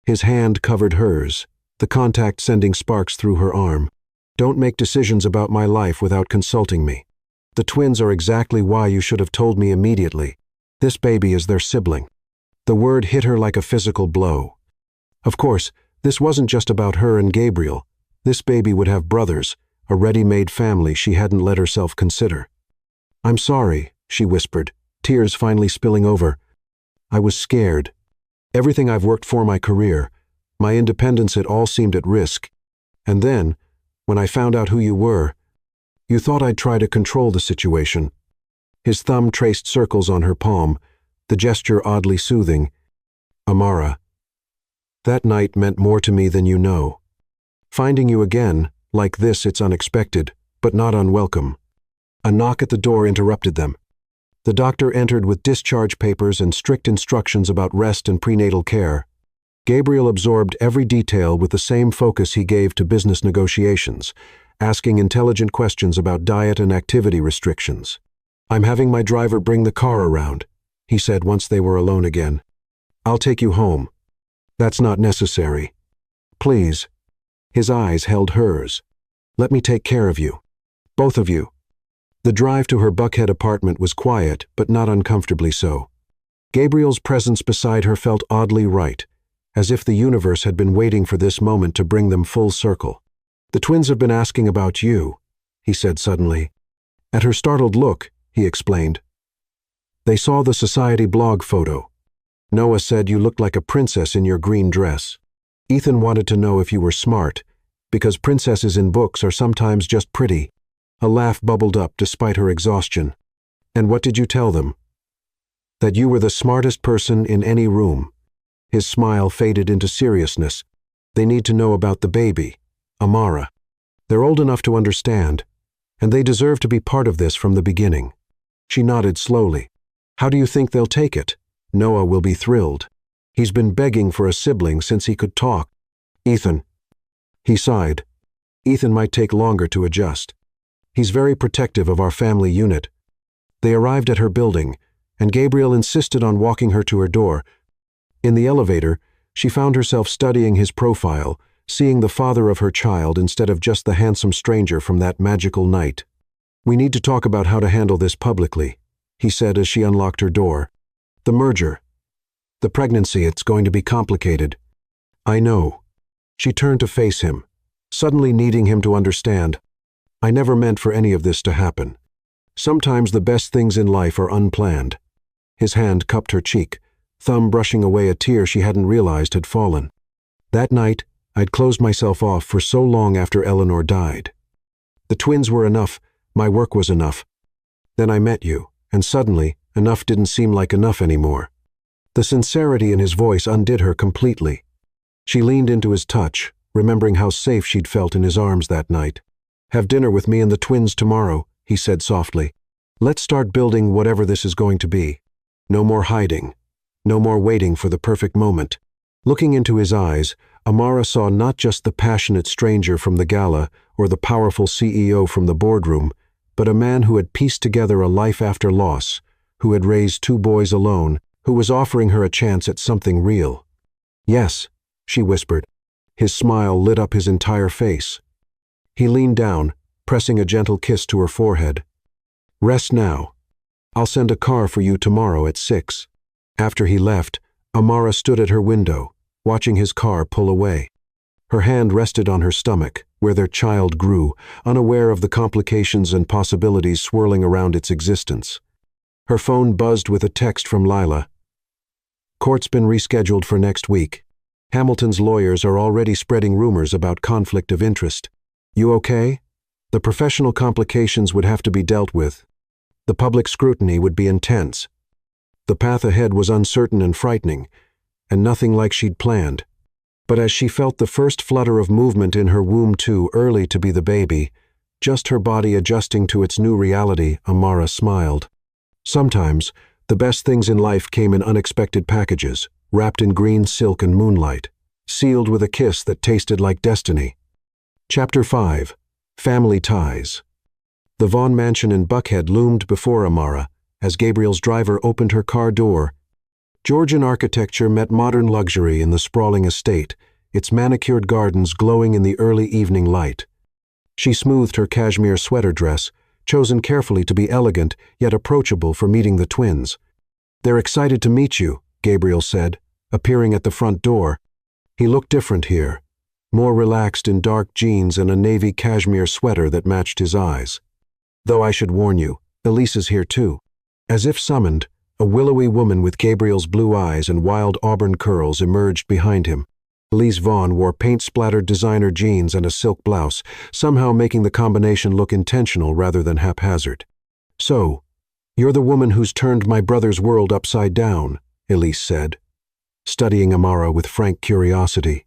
His hand covered hers, the contact sending sparks through her arm. "Don't make decisions about my life without consulting me. The twins are exactly why you should have told me immediately. This baby is their sibling." The word hit her like a physical blow. Of course, this wasn't just about her and Gabriel. This baby would have brothers, a ready-made family she hadn't let herself consider. "I'm sorry," she whispered, tears finally spilling over. "I was scared. Everything I've worked for, my career, my independence, it all seemed at risk. And then, when I found out who you were, you thought I'd try to control the situation." His thumb traced circles on her palm, the gesture oddly soothing. "Amara, that night meant more to me than you know. Finding you again, like this, it's unexpected, but not unwelcome." A knock at the door interrupted them. The doctor entered with discharge papers and strict instructions about rest and prenatal care. Gabriel absorbed every detail with the same focus he gave to business negotiations, asking intelligent questions about diet and activity restrictions. "I'm having my driver bring the car around," he said once they were alone again. "I'll take you home." "That's not necessary. Please." His eyes held hers. "Let me take care of you. Both of you." The drive to her Buckhead apartment was quiet, but not uncomfortably so. Gabriel's presence beside her felt oddly right, as if the universe had been waiting for this moment to bring them full circle. "The twins have been asking about you," he said suddenly. At her startled look, he explained. "They saw the society blog photo. Noah said you looked like a princess in your green dress. Ethan wanted to know if you were smart, because princesses in books are sometimes just pretty." A laugh bubbled up despite her exhaustion. "And what did you tell them?" "That you were the smartest person in any room." His smile faded into seriousness. "They need to know about the baby, Amara. They're old enough to understand, and they deserve to be part of this from the beginning." She nodded slowly. "How do you think they'll take it?" "Noah will be thrilled. He's been begging for a sibling since he could talk." "Ethan." He sighed. "Ethan might take longer to adjust. He's very protective of our family unit." They arrived at her building, and Gabriel insisted on walking her to her door. In the elevator, she found herself studying his profile, seeing the father of her child instead of just the handsome stranger from that magical night. "We need to talk about how to handle this publicly," he said as she unlocked her door. "The merger. The pregnancy, it's going to be complicated." "I know." She turned to face him, suddenly needing him to understand. "I never meant for any of this to happen. Sometimes the best things in life are unplanned." His hand cupped her cheek, thumb brushing away a tear she hadn't realized had fallen. "That night, I'd closed myself off for so long after Eleanor died. The twins were enough, my work was enough. Then I met you, and suddenly, enough didn't seem like enough anymore." The sincerity in his voice undid her completely. She leaned into his touch, remembering how safe she'd felt in his arms that night. "Have dinner with me and the twins tomorrow," he said softly. "Let's start building whatever this is going to be. No more hiding. No more waiting for the perfect moment." Looking into his eyes, Amara saw not just the passionate stranger from the gala or the powerful CEO from the boardroom, but a man who had pieced together a life after loss, who had raised 2 boys alone, who was offering her a chance at something real. "Yes," she whispered. His smile lit up his entire face. He leaned down, pressing a gentle kiss to her forehead. "Rest now. I'll send a car for you tomorrow at 6. After he left, Amara stood at her window, watching his car pull away. Her hand rested on her stomach, where their child grew, unaware of the complications and possibilities swirling around its existence. Her phone buzzed with a text from Lila. "Court's been rescheduled for next week. Hamilton's lawyers are already spreading rumors about conflict of interest. You okay? The professional complications would have to be dealt with. The public scrutiny would be intense." The path ahead was uncertain and frightening, and nothing like she'd planned. But as she felt the first flutter of movement in her womb too early to be the baby, just her body adjusting to its new reality, Amara smiled. Sometimes, the best things in life came in unexpected packages, wrapped in green silk and moonlight, sealed with a kiss that tasted like destiny. Chapter 5. Family Ties. The Vaughn mansion in Buckhead loomed before Amara as Gabriel's driver opened her car door. Georgian architecture met modern luxury in the sprawling estate, its manicured gardens glowing in the early evening light. She smoothed her cashmere sweater dress, chosen carefully to be elegant yet approachable for meeting the twins. "They're excited to meet you," Gabriel said, appearing at the front door. He looked different here, more relaxed in dark jeans and a navy cashmere sweater that matched his eyes. "Though I should warn you, Elise is here too." As if summoned, a willowy woman with Gabriel's blue eyes and wild auburn curls emerged behind him. Elise Vaughn wore paint-splattered designer jeans and a silk blouse, somehow making the combination look intentional rather than haphazard. "So, you're the woman who's turned my brother's world upside down," Elise said, studying Amara with frank curiosity.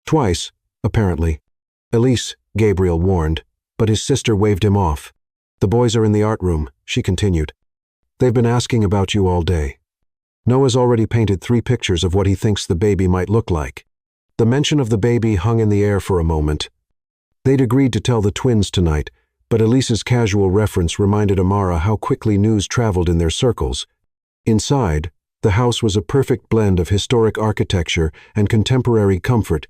"Twice, apparently." "Elise," Gabriel warned, but his sister waved him off. "The boys are in the art room," she continued. "They've been asking about you all day. Noah's already painted 3 pictures of what he thinks the baby might look like." The mention of the baby hung in the air for a moment. They'd agreed to tell the twins tonight, but Elise's casual reference reminded Amara how quickly news traveled in their circles. Inside, the house was a perfect blend of historic architecture and contemporary comfort.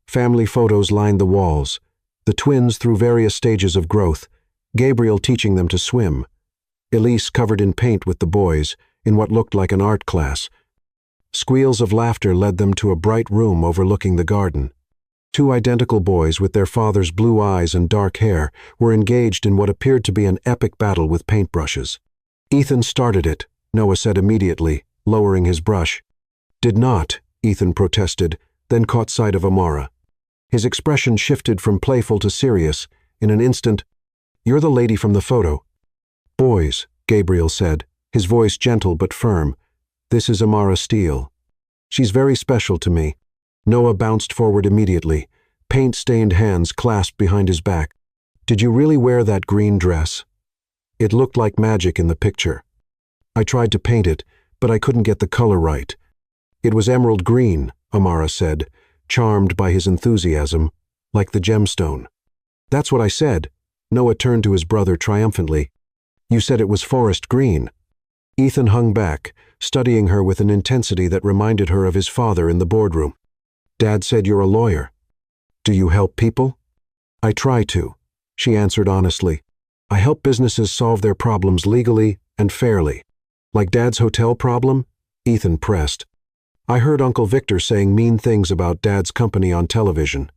Family photos lined the walls, the twins through various stages of growth, Gabriel teaching them to swim, Elise covered in paint with the boys, in what looked like an art class. Squeals of laughter led them to a bright room overlooking the garden. 2 identical boys with their father's blue eyes and dark hair were engaged in what appeared to be an epic battle with paintbrushes. "Ethan started it," Noah said immediately, lowering his brush. "Did not," Ethan protested, then caught sight of Amara. His expression shifted from playful to serious. In an instant, "You're the lady from the photo." "Boys," Gabriel said, his voice gentle but firm. "This is Amara Steele. She's very special to me." Noah bounced forward immediately, paint-stained hands clasped behind his back. "Did you really wear that green dress? It looked like magic in the picture. I tried to paint it, but I couldn't get the color right." "It was emerald green," Amara said, charmed by his enthusiasm, "like the gemstone." "That's what I said." Noah turned to his brother triumphantly. "You said it was forest green." Ethan hung back, studying her with an intensity that reminded her of his father in the boardroom. "Dad said you're a lawyer. Do you help people?" "I try to," she answered honestly. "I help businesses solve their problems legally and fairly." "Like Dad's hotel problem?" Ethan pressed. "I heard Uncle Victor saying mean things about Dad's company on television."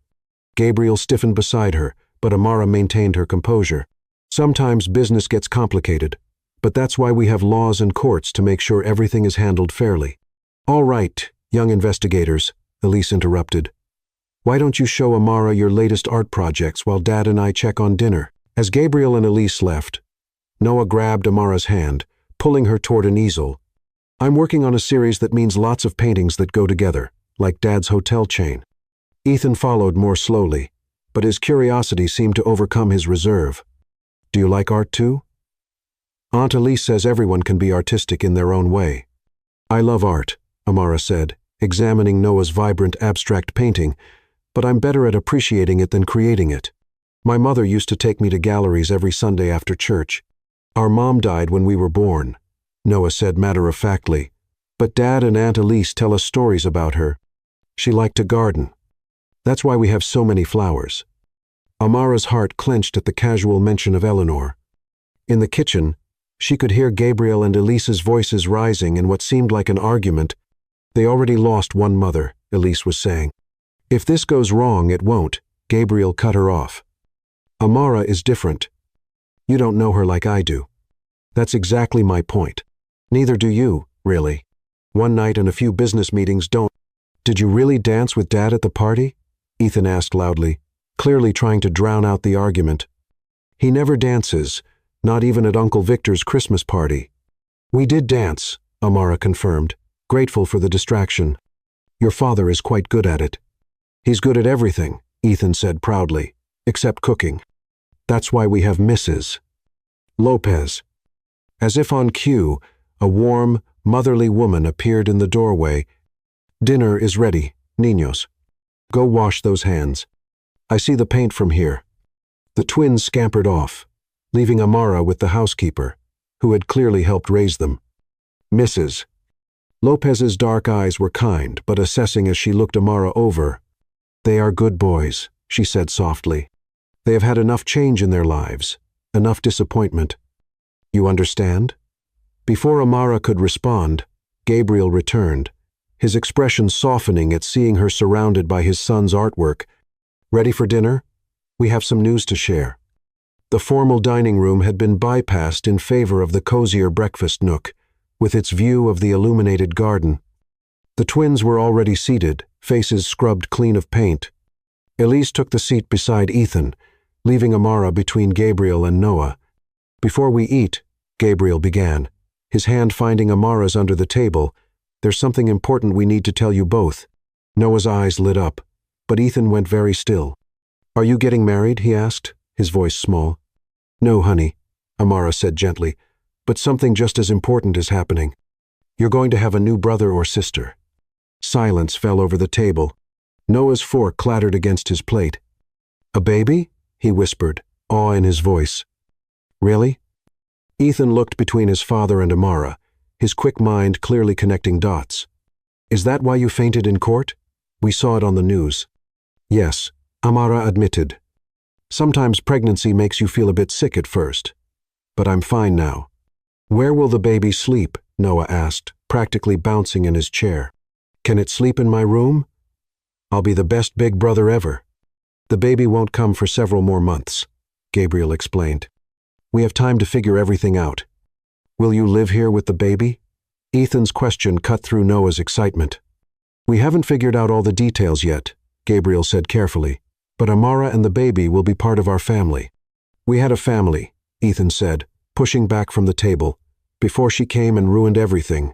Gabriel stiffened beside her, but Amara maintained her composure. "Sometimes business gets complicated, but that's why we have laws and courts to make sure everything is handled fairly." "All right, young investigators," Elise interrupted. "Why don't you show Amara your latest art projects while Dad and I check on dinner?" As Gabriel and Elise left, Noah grabbed Amara's hand, pulling her toward an easel. "I'm working on a series that means lots of paintings that go together, like Dad's hotel chain." Ethan followed more slowly, but his curiosity seemed to overcome his reserve. "Do you like art too?" "Aunt Elise says everyone can be artistic in their own way." "I love art," Amara said, examining Noah's vibrant abstract painting, "but I'm better at appreciating it than creating it. My mother used to take me to galleries every Sunday after church. Our mom died when we were born, Noah said matter-of-factly. But Dad and Aunt Elise tell us stories about her. She liked to garden. That's why we have so many flowers. Amara's heart clenched at the casual mention of Eleanor. In the kitchen, she could hear Gabriel and Elise's voices rising in what seemed like an argument. They already lost one mother, Elise was saying. If this goes wrong, it won't. Gabriel cut her off. Amara is different. You don't know her like I do. That's exactly my point. Neither do you, really. One night and a few business meetings don't. Did you really dance with Dad at the party? Ethan asked loudly, clearly trying to drown out the argument. He never dances, not even at Uncle Victor's Christmas party. We did dance, Amara confirmed, grateful for the distraction. Your father is quite good at it. He's good at everything, Ethan said proudly, except cooking. That's why we have Mrs. Lopez. As if on cue, a warm, motherly woman appeared in the doorway. Dinner is ready, niños. Go wash those hands. I see the paint from here. The twins scampered off, leaving Amara with the housekeeper, who had clearly helped raise them. Mrs. Lopez's dark eyes were kind, but assessing as she looked Amara over. They are good boys, she said softly. They have had enough change in their lives, enough disappointment. You understand? Before Amara could respond, Gabriel returned, his expression softening at seeing her surrounded by his son's artwork. Ready for dinner? We have some news to share. The formal dining room had been bypassed in favor of the cozier breakfast nook, with its view of the illuminated garden. The twins were already seated, faces scrubbed clean of paint. Elise took the seat beside Ethan, leaving Amara between Gabriel and Noah. Before we eat, Gabriel began, his hand finding Amara's under the table. There's something important we need to tell you both. Noah's eyes lit up, but Ethan went very still. Are you getting married? He asked, his voice small. No, honey, Amara said gently, but something just as important is happening. You're going to have a new brother or sister. Silence fell over the table. Noah's fork clattered against his plate. A baby? He whispered, awe in his voice. Really? Ethan looked between his father and Amara, his quick mind clearly connecting dots. Is that why you fainted in court? We saw it on the news. Yes, Amara admitted. Sometimes pregnancy makes you feel a bit sick at first. But I'm fine now. Where will the baby sleep? Noah asked, practically bouncing in his chair. Can it sleep in my room? I'll be the best big brother ever. The baby won't come for several more months, Gabriel explained. We have time to figure everything out. Will you live here with the baby? Ethan's question cut through Noah's excitement. We haven't figured out all the details yet, Gabriel said carefully, but Amara and the baby will be part of our family. We had a family, Ethan said, pushing back from the table, before she came and ruined everything.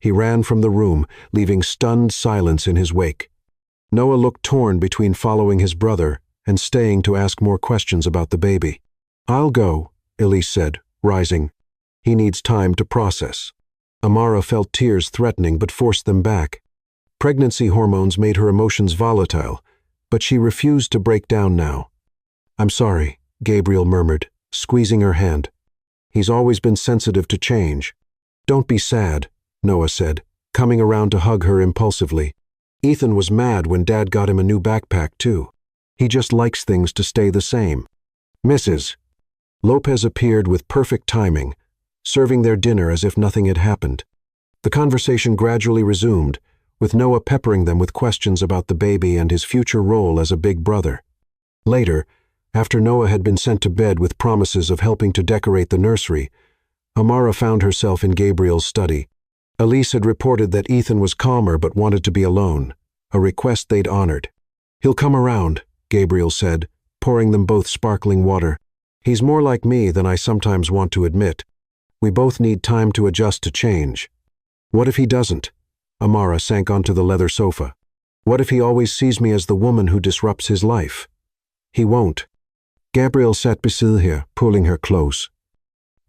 He ran from the room, leaving stunned silence in his wake. Noah looked torn between following his brother and staying to ask more questions about the baby. I'll go, Elise said, rising. He needs time to process. Amara felt tears threatening but forced them back. Pregnancy hormones made her emotions volatile, but she refused to break down now. I'm sorry, Gabriel murmured, squeezing her hand. He's always been sensitive to change. Don't be sad, Noah said, coming around to hug her impulsively. Ethan was mad when Dad got him a new backpack, too. He just likes things to stay the same. Mrs. Lopez appeared with perfect timing, serving their dinner as if nothing had happened. The conversation gradually resumed, with Noah peppering them with questions about the baby and his future role as a big brother. Later, after Noah had been sent to bed with promises of helping to decorate the nursery, Amara found herself in Gabriel's study. Elise had reported that Ethan was calmer but wanted to be alone, a request they'd honored. He'll come around, Gabriel said, pouring them both sparkling water. He's more like me than I sometimes want to admit. We both need time to adjust to change. What if he doesn't? Amara sank onto the leather sofa. What if he always sees me as the woman who disrupts his life? He won't. Gabriel sat beside her, pulling her close.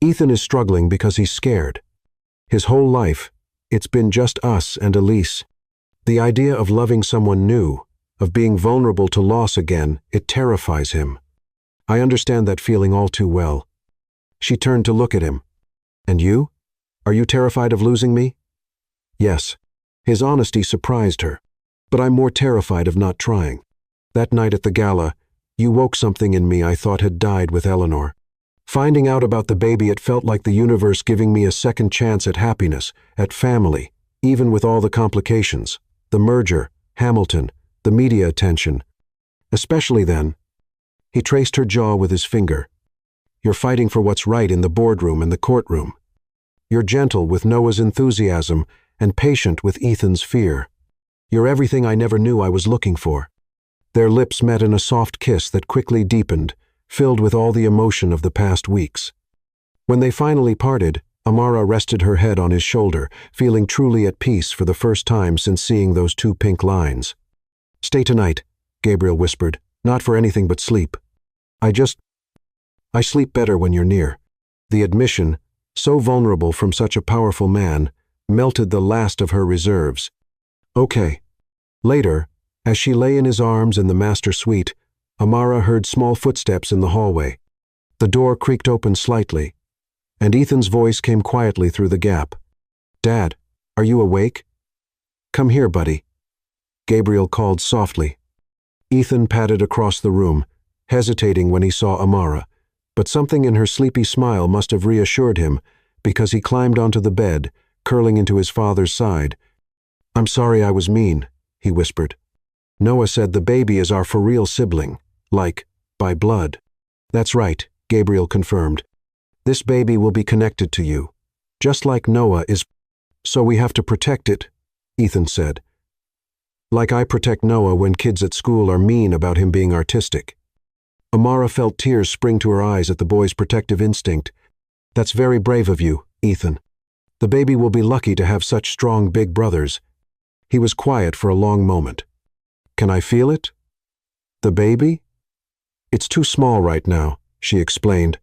Ethan is struggling because he's scared. His whole life, it's been just us and Elise. The idea of loving someone new, of being vulnerable to loss again, it terrifies him. I understand that feeling all too well. She turned to look at him. And you? Are you terrified of losing me? Yes. His honesty surprised her. But I'm more terrified of not trying. That night at the gala, you woke something in me I thought had died with Eleanor. Finding out about the baby, it felt like the universe giving me a second chance at happiness, at family, even with all the complications. The merger, Hamilton, the media attention. Especially then. He traced her jaw with his finger. You're fighting for what's right in the boardroom and the courtroom. You're gentle with Noah's enthusiasm and patient with Ethan's fear. You're everything I never knew I was looking for. Their lips met in a soft kiss that quickly deepened, filled with all the emotion of the past weeks. When they finally parted, Amara rested her head on his shoulder, feeling truly at peace for the first time since seeing those two pink lines. Stay tonight, Gabriel whispered, not for anything but sleep. I sleep better when you're near. The admission, so vulnerable from such a powerful man, melted the last of her reserves. Okay. Later, as she lay in his arms in the master suite, Amara heard small footsteps in the hallway. The door creaked open slightly, and Ethan's voice came quietly through the gap. Dad, are you awake? Come here, buddy. Gabriel called softly. Ethan padded across the room, hesitating when he saw Amara, but something in her sleepy smile must have reassured him, because he climbed onto the bed, curling into his father's side. I'm sorry I was mean, he whispered. Noah said the baby is our for-real sibling, like, by blood. That's right, Gabriel confirmed. This baby will be connected to you, just like Noah is. So we have to protect it, Ethan said. Like I protect Noah when kids at school are mean about him being artistic. Amara felt tears spring to her eyes at the boy's protective instinct. That's very brave of you, Ethan. The baby will be lucky to have such strong big brothers. He was quiet for a long moment. Can I feel it? The baby? It's too small right now, she explained.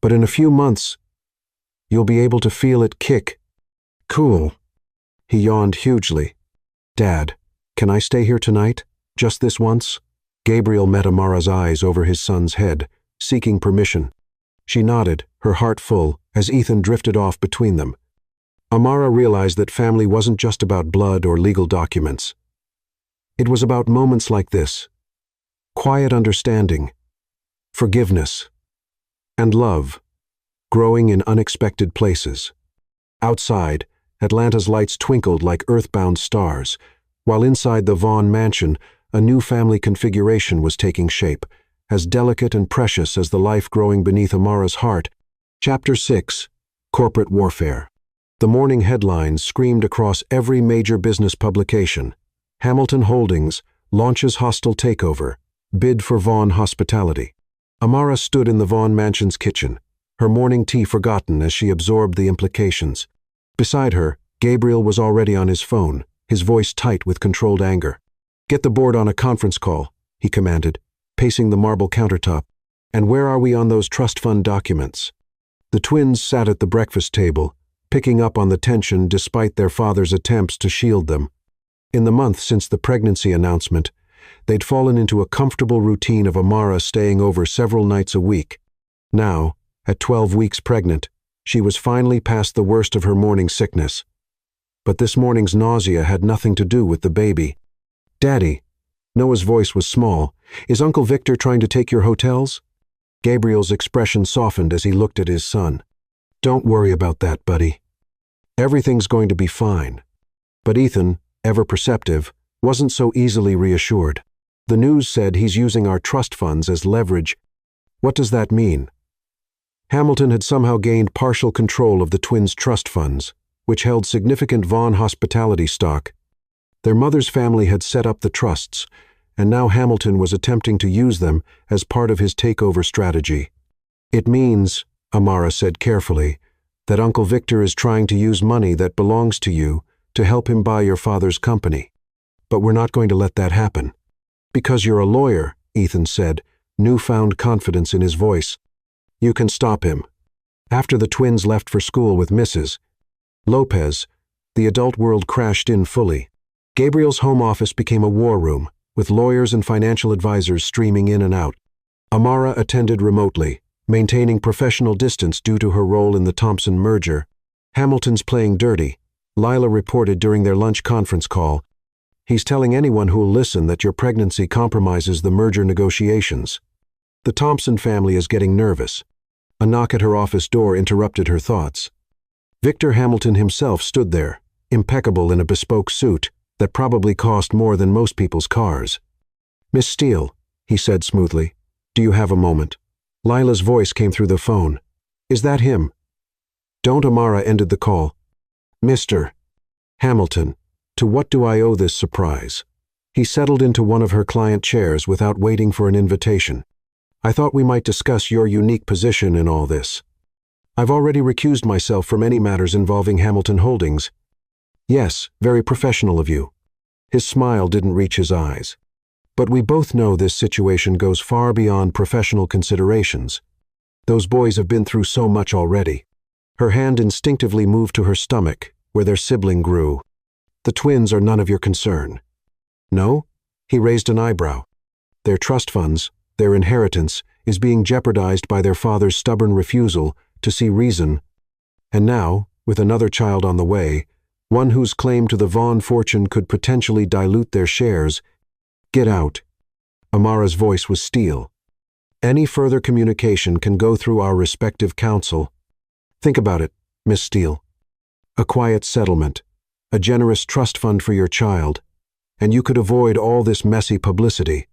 But in a few months, you'll be able to feel it kick. Cool. He yawned hugely. Dad, can I stay here tonight? Just this once? Gabriel met Amara's eyes over his son's head, seeking permission. She nodded, her heart full, as Ethan drifted off between them. Amara realized that family wasn't just about blood or legal documents. It was about moments like this. Quiet understanding, forgiveness, and love, growing in unexpected places. Outside, Atlanta's lights twinkled like earthbound stars, while inside the Vaughn mansion, a new family configuration was taking shape, as delicate and precious as the life growing beneath Amara's heart. Chapter 6, Corporate Warfare. The morning headlines screamed across every major business publication. Hamilton Holdings launches hostile takeover, bid for Vaughn hospitality. Amara stood in the Vaughn mansion's kitchen, her morning tea forgotten as she absorbed the implications. Beside her, Gabriel was already on his phone, his voice tight with controlled anger. Get the board on a conference call, he commanded, pacing the marble countertop. And where are we on those trust fund documents? The twins sat at the breakfast table, picking up on the tension despite their father's attempts to shield them. In the month since the pregnancy announcement, they'd fallen into a comfortable routine of Amara staying over several nights a week. Now, at 12 weeks pregnant, she was finally past the worst of her morning sickness. But this morning's nausea had nothing to do with the baby. Daddy, Noah's voice was small, is Uncle Victor trying to take your hotels? Gabriel's expression softened as he looked at his son. Don't worry about that, buddy. Everything's going to be fine. But Ethan, ever perceptive, wasn't so easily reassured. The news said he's using our trust funds as leverage. What does that mean? Hamilton had somehow gained partial control of the twins' trust funds, which held significant Vaughn hospitality stock. Their mother's family had set up the trusts, and now Hamilton was attempting to use them as part of his takeover strategy. It means, Amara said carefully, that Uncle Victor is trying to use money that belongs to you to help him buy your father's company. But we're not going to let that happen. Because you're a lawyer, Ethan said, newfound confidence in his voice. You can stop him. After the twins left for school with Mrs. Lopez, the adult world crashed in fully. Gabriel's home office became a war room, with lawyers and financial advisors streaming in and out. Amara attended remotely, maintaining professional distance due to her role in the Thompson merger. Hamilton's playing dirty, Lila reported during their lunch conference call. He's telling anyone who'll listen that your pregnancy compromises the merger negotiations. The Thompson family is getting nervous. A knock at her office door interrupted her thoughts. Victor Hamilton himself stood there, impeccable in a bespoke suit that probably cost more than most people's cars. "Miss Steele," he said smoothly, "do you have a moment?" Lila's voice came through the phone. "Is that him?" "Don't." Amara ended the call. "Mr. Hamilton, to what do I owe this surprise?" He settled into one of her client chairs without waiting for an invitation. "I thought we might discuss your unique position in all this. I've already recused myself from any matters involving Hamilton Holdings." "Yes, very professional of you." His smile didn't reach his eyes. "But we both know this situation goes far beyond professional considerations. Those boys have been through so much already." Her hand instinctively moved to her stomach, where their sibling grew. "The twins are none of your concern." "No?" He raised an eyebrow. "Their trust funds, their inheritance, is being jeopardized by their father's stubborn refusal to see reason. And now, with another child on the way, one whose claim to the Vaughn fortune could potentially dilute their shares. Get out." Amara's voice was steel. "Any further communication can go through our respective counsel. Think about it, Miss Steele. A quiet settlement, a generous trust fund for your child, and you could avoid all this messy publicity.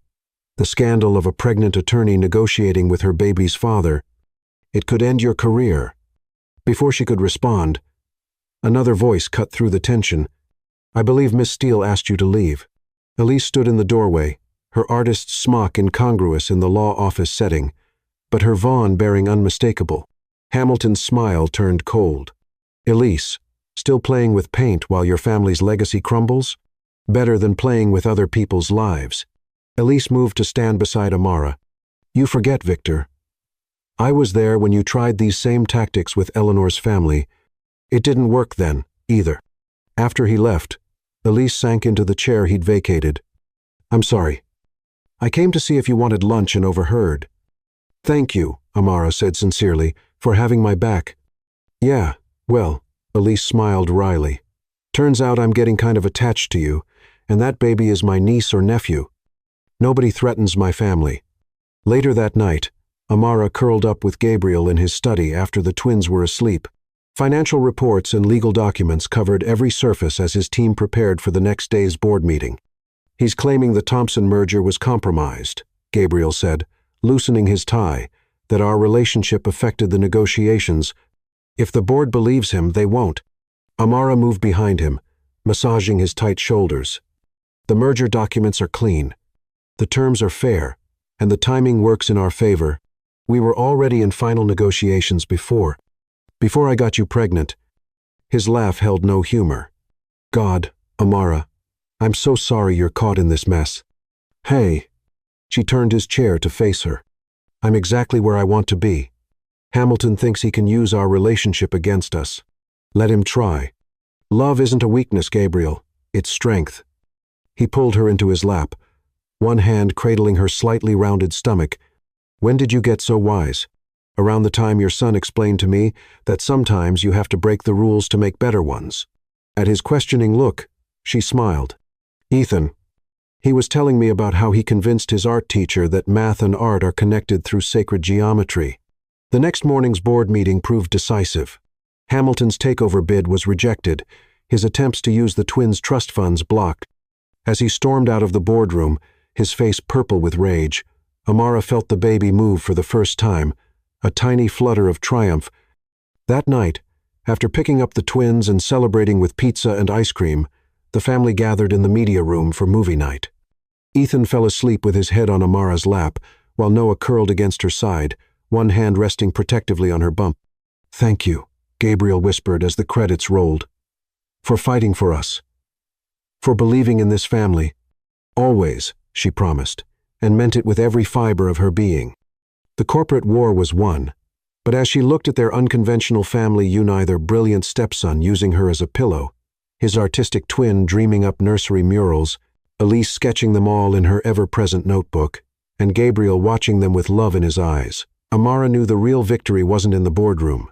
The scandal of a pregnant attorney negotiating with her baby's father. It could end your career." Before she could respond, another voice cut through the tension. "I believe Miss Steele asked you to leave." Elise stood in the doorway, her artist's smock incongruous in the law office setting, but her Vaughn bearing unmistakable. Hamilton's smile turned cold. "Elise, still playing with paint while your family's legacy crumbles? Better than playing with other people's lives." Elise moved to stand beside Amara. "You forget, Victor. I was there when you tried these same tactics with Eleanor's family. It didn't work then, either." After he left, Elise sank into the chair he'd vacated. "I'm sorry. I came to see if you wanted lunch and overheard." "Thank you," Amara said sincerely, "for having my back." "Yeah, well," Elise smiled wryly. "Turns out I'm getting kind of attached to you, and that baby is my niece or nephew. Nobody threatens my family." Later that night, Amara curled up with Gabriel in his study after the twins were asleep. Financial reports and legal documents covered every surface as his team prepared for the next day's board meeting. "He's claiming the Thompson merger was compromised," Gabriel said, loosening his tie, "that our relationship affected the negotiations. If the board believes him, they won't." Amara moved behind him, massaging his tight shoulders. "The merger documents are clean. The terms are fair, and the timing works in our favor. We were already in final negotiations before I got you pregnant." His laugh held no humor. "God, Amara, I'm so sorry you're caught in this mess." "Hey." She turned his chair to face her. "I'm exactly where I want to be. Hamilton thinks he can use our relationship against us. Let him try. Love isn't a weakness, Gabriel. It's strength." He pulled her into his lap, one hand cradling her slightly rounded stomach. "When did you get so wise?" "Around the time your son explained to me that sometimes you have to break the rules to make better ones." At his questioning look, she smiled. "Ethan. He was telling me about how he convinced his art teacher that math and art are connected through sacred geometry." The next morning's board meeting proved decisive. Hamilton's takeover bid was rejected, his attempts to use the twins' trust funds blocked. As he stormed out of the boardroom, his face purple with rage, Amara felt the baby move for the first time, a tiny flutter of triumph. That night, after picking up the twins and celebrating with pizza and ice cream, the family gathered in the media room for movie night. Ethan fell asleep with his head on Amara's lap, while Noah curled against her side, one hand resting protectively on her bump. "Thank you," Gabriel whispered as the credits rolled. "For fighting for us. For believing in this family. Always," she promised, and meant it with every fiber of her being. The corporate war was won, but as she looked at their unconventional family unite, their brilliant stepson using her as a pillow, his artistic twin dreaming up nursery murals, Elise sketching them all in her ever-present notebook, and Gabriel watching them with love in his eyes, Amara knew the real victory wasn't in the boardroom.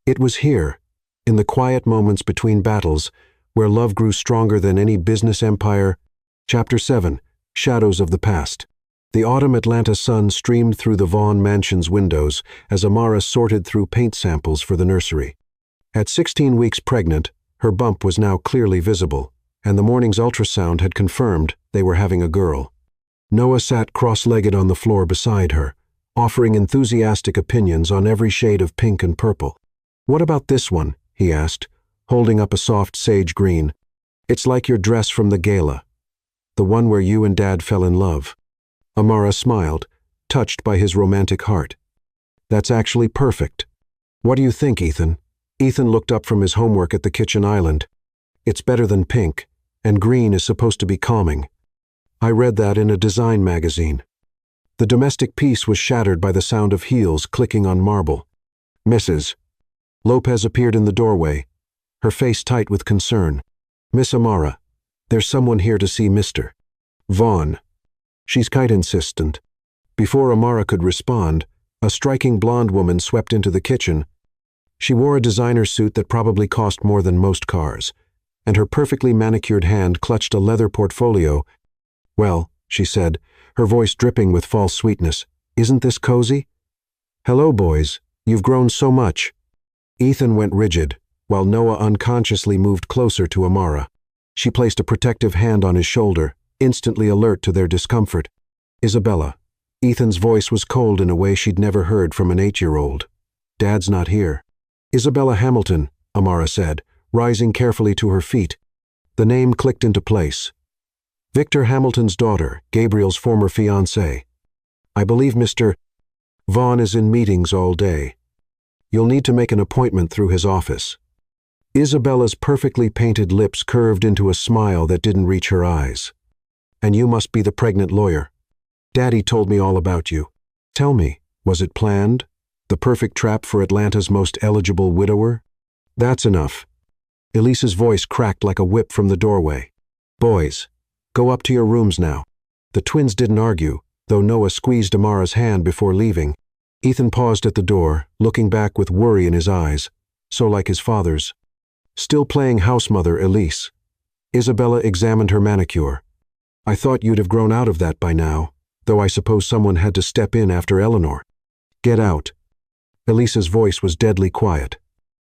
It was here, In the quiet moments between battles, where love grew stronger than any business empire. Chapter 7. Shadows of the Past. The autumn Atlanta sun streamed through the Vaughn mansion's windows as Amara sorted through paint samples for the nursery. At 16 weeks pregnant, her bump was now clearly visible, and the morning's ultrasound had confirmed they were having a girl. Noah sat cross-legged on the floor beside her, offering enthusiastic opinions on every shade of pink and purple. "What about this one?" he asked, holding up a soft sage green. "It's like your dress from the gala. The one where you and Dad fell in love." Amara smiled, touched by his romantic heart. "That's actually perfect. What do you think, Ethan?" Ethan looked up from his homework at the kitchen island. "It's better than pink, and green is supposed to be calming. I read that in a design magazine." The domestic peace was shattered by the sound of heels clicking on marble. "Mrs." Lopez appeared in the doorway, her face tight with concern. "Miss Amara, there's someone here to see Mr. Vaughn." She's quite insistent. Before Amara could respond, a striking blonde woman swept into the kitchen. She wore a designer suit that probably cost more than most cars, and her perfectly manicured hand clutched a leather portfolio. "Well," she said, her voice dripping with false sweetness, "isn't this cozy?" "Hello, boys. You've grown so much." Ethan went rigid, while Noah unconsciously moved closer to Amara. She placed a protective hand on his shoulder, instantly alert to their discomfort. "Isabella." Ethan's voice was cold in a way she'd never heard from an 8-year-old. "Dad's not here." "Isabella Hamilton," Amara said, rising carefully to her feet. The name clicked into place. "Victor Hamilton's daughter, Gabriel's former fiancé. I believe Mr. Vaughn is in meetings all day. You'll need to make an appointment through his office." Isabella's perfectly painted lips curved into a smile that didn't reach her eyes. "And you must be the pregnant lawyer. Daddy told me all about you. Tell me, was it planned? The perfect trap for Atlanta's most eligible widower?" "That's enough." Elise's voice cracked like a whip from the doorway. "Boys, go up to your rooms now." The twins didn't argue, though Noah squeezed Amara's hand before leaving. Ethan paused at the door, looking back with worry in his eyes, so like his father's. Still playing house mother, Elise. Isabella examined her manicure. "I thought you'd have grown out of that by now, though I suppose someone had to step in after Eleanor." "Get out." Elise's voice was deadly quiet.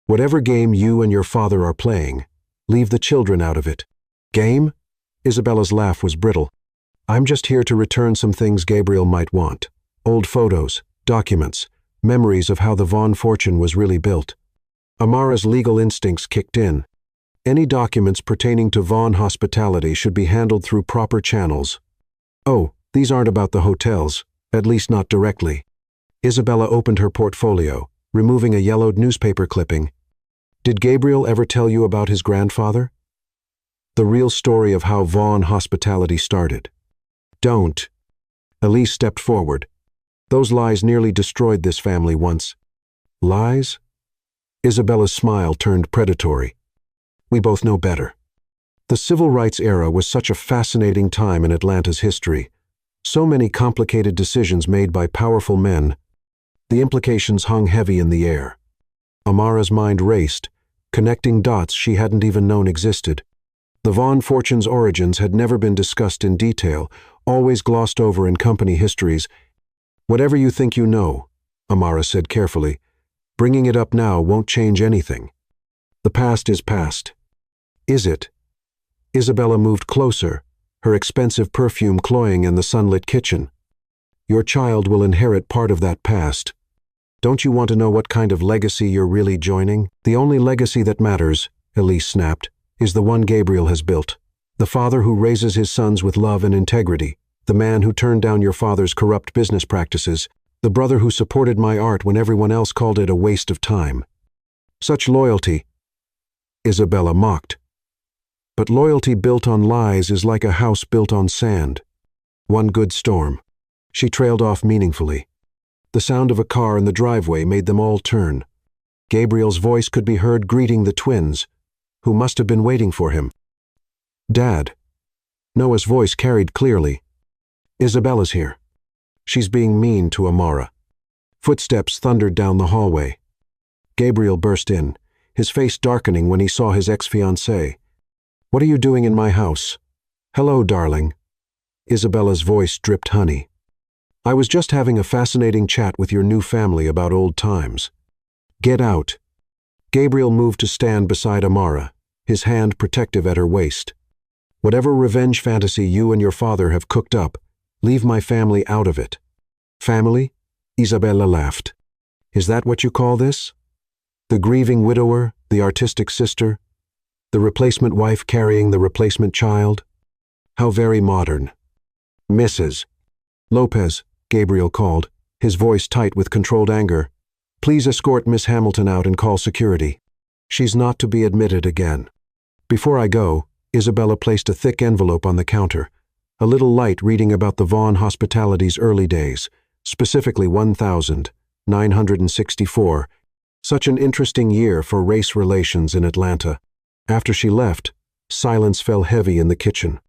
"Whatever game you and your father are playing, leave the children out of it." "Game?" Isabella's laugh was brittle. "I'm just here to return some things Gabriel might want. Old photos, documents, memories of how the Vaughn fortune was really built." Amara's legal instincts kicked in. Any documents pertaining to Vaughn hospitality should be handled through proper channels. "Oh, these aren't about the hotels, at least not directly." Isabella opened her portfolio, removing a yellowed newspaper clipping. "Did Gabriel ever tell you about his grandfather? The real story of how Vaughn hospitality started?" "Don't." Elise stepped forward. "Those lies nearly destroyed this family once." "Lies?" Isabella's smile turned predatory. "We both know better." The civil rights era was such a fascinating time in Atlanta's history. So many complicated decisions made by powerful men. The implications hung heavy in the air. Amara's mind raced, connecting dots she hadn't even known existed. The Vaughn fortune's origins had never been discussed in detail, always glossed over in company histories. "Whatever you think you know," Amara said carefully, "bringing it up now won't change anything. The past is past." "Is it?" Isabella moved closer, her expensive perfume cloying in the sunlit kitchen. "Your child will inherit part of that past. Don't you want to know what kind of legacy you're really joining?" "The only legacy that matters," Elise snapped, "is the one Gabriel has built. The father who raises his sons with love and integrity. The man who turned down your father's corrupt business practices. The brother who supported my art when everyone else called it a waste of time." "Such loyalty," Isabella mocked. "But loyalty built on lies is like a house built on sand. One good storm." She trailed off meaningfully. The sound of a car in the driveway made them all turn. Gabriel's voice could be heard greeting the twins, who must have been waiting for him. "Dad." Noah's voice carried clearly. "Isabella's here. She's being mean to Amara." Footsteps thundered down the hallway. Gabriel burst in, his face darkening when he saw his ex-fiancée. "What are you doing in my house?" "Hello, darling." Isabella's voice dripped honey. "I was just having a fascinating chat with your new family about old times." "Get out." Gabriel moved to stand beside Amara, his hand protective at her waist. "Whatever revenge fantasy you and your father have cooked up, leave my family out of it." "Family?" Isabella laughed. "Is that what you call this? The grieving widower, the artistic sister, the replacement wife carrying the replacement child? How very modern." "Mrs. Lopez," Gabriel called, his voice tight with controlled anger. "Please escort Miss Hamilton out and call security. She's not to be admitted again." "Before I go," Isabella placed a thick envelope on the counter, a little light reading about the Vaughn Hospitality's early days, specifically 1964. Such an interesting year for race relations in Atlanta. After she left, silence fell heavy in the kitchen.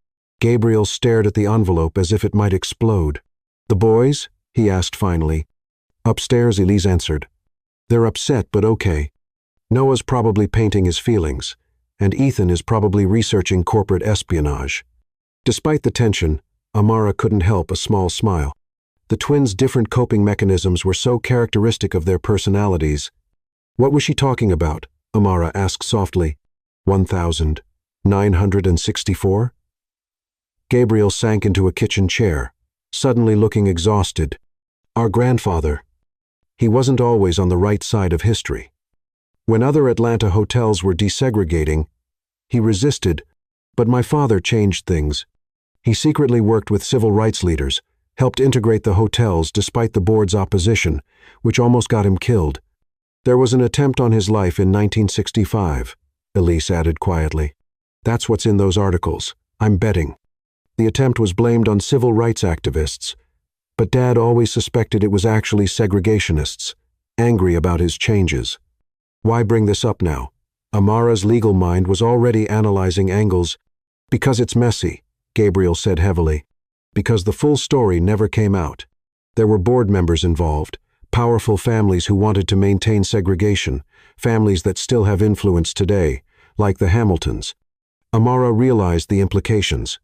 Gabriel stared at the envelope as if it might explode. "The boys?" he asked finally. "Upstairs," Elise answered. "They're upset, but okay. Noah's probably painting his feelings, and Ethan is probably researching corporate espionage." Despite the tension, Amara couldn't help a small smile. The twins' different coping mechanisms were so characteristic of their personalities. "What was she talking about?" Amara asked softly. 1964? Gabriel sank into a kitchen chair, suddenly looking exhausted. "Our grandfather. He wasn't always on the right side of history. When other Atlanta hotels were desegregating, he resisted, but my father changed things. He secretly worked with civil rights leaders, helped integrate the hotels despite the board's opposition, which almost got him killed. There was an attempt on his life in 1965, Elise added quietly. That's what's in those articles. I'm betting. The attempt was blamed on civil rights activists, but Dad always suspected it was actually segregationists, angry about his changes. Why bring this up now? Amara's legal mind was already analyzing angles. Because it's messy, Gabriel said heavily. Because the full story never came out. There were board members involved, powerful families who wanted to maintain segregation, families that still have influence today, like the Hamiltons. Amara realized the implications.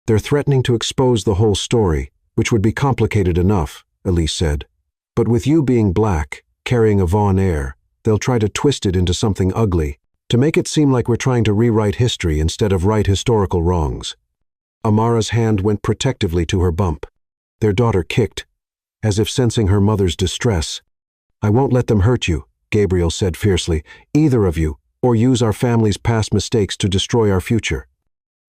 They're threatening to expose the whole story, which would be complicated enough, Elise said. But with you being black, carrying a Vaughn heir, they'll try to twist it into something ugly, to make it seem like we're trying to rewrite history instead of right historical wrongs. Amara's hand went protectively to her bump. Their daughter kicked, as if sensing her mother's distress. I won't let them hurt you, Gabriel said fiercely, either of you, or use our family's past mistakes to destroy our future.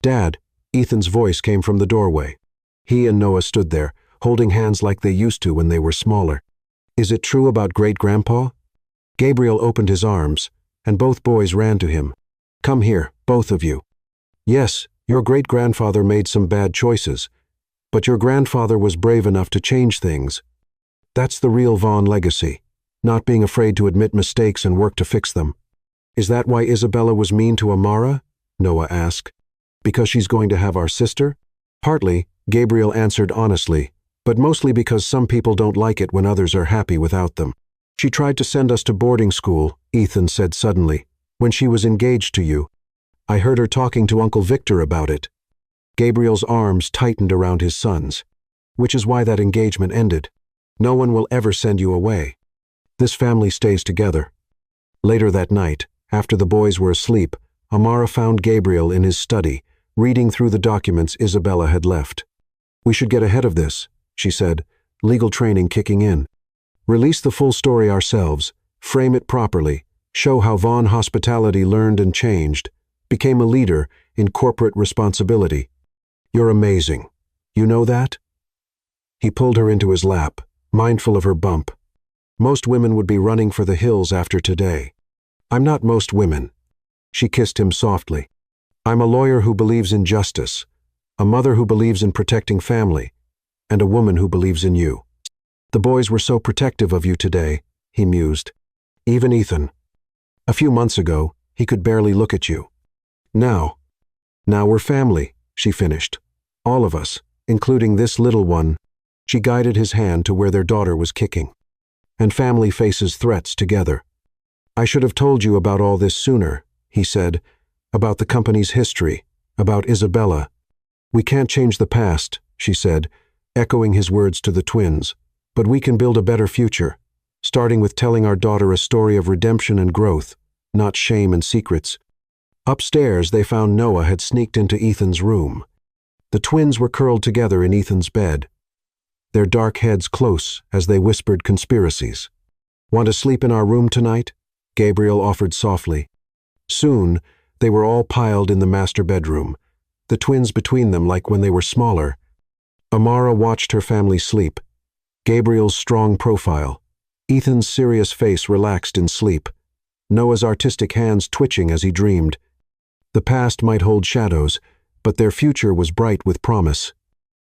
Dad, Ethan's voice came from the doorway. He and Noah stood there, holding hands like they used to when they were smaller. Is it true about great-grandpa? Gabriel opened his arms, and both boys ran to him. Come here, both of you. Yes, your great-grandfather made some bad choices, but your grandfather was brave enough to change things. That's the real Vaughn legacy, not being afraid to admit mistakes and work to fix them. Is that why Isabella was mean to Amara? Noah asked. Because she's going to have our sister? Partly, Gabriel answered honestly, but mostly because some people don't like it when others are happy without them. She tried to send us to boarding school, Ethan said suddenly, when she was engaged to you. I heard her talking to Uncle Victor about it. Gabriel's arms tightened around his son's, which is why that engagement ended. No one will ever send you away. This family stays together. Later that night, after the boys were asleep, Amara found Gabriel in his study, reading through the documents Isabella had left. We should get ahead of this, she said, legal training kicking in. Release the full story ourselves, frame it properly, show how Vaughn Hospitality learned and changed, became a leader in corporate responsibility. You're amazing. You know that? He pulled her into his lap, mindful of her bump. Most women would be running for the hills after today. I'm not most women. She kissed him softly. I'm a lawyer who believes in justice, a mother who believes in protecting family, and a woman who believes in you. The boys were so protective of you today, he mused. Even Ethan. A few months ago, he could barely look at you. Now we're family, she finished. All of us, including this little one. She guided his hand to where their daughter was kicking. And family faces threats together. "I should have told you about all this sooner," he said, "about the company's history, about Isabella." "We can't change the past," she said, echoing his words to the twins, "but we can build a better future, starting with telling our daughter a story of redemption and growth, not shame and secrets." Upstairs, they found Noah had sneaked into Ethan's room. The twins were curled together in Ethan's bed, their dark heads close as they whispered conspiracies. "Want to sleep in our room tonight?" Gabriel offered softly. Soon, they were all piled in the master bedroom, the twins between them like when they were smaller. Amara watched her family sleep. Gabriel's strong profile, Ethan's serious face relaxed in sleep, Noah's artistic hands twitching as he dreamed. The past might hold shadows, but their future was bright with promise.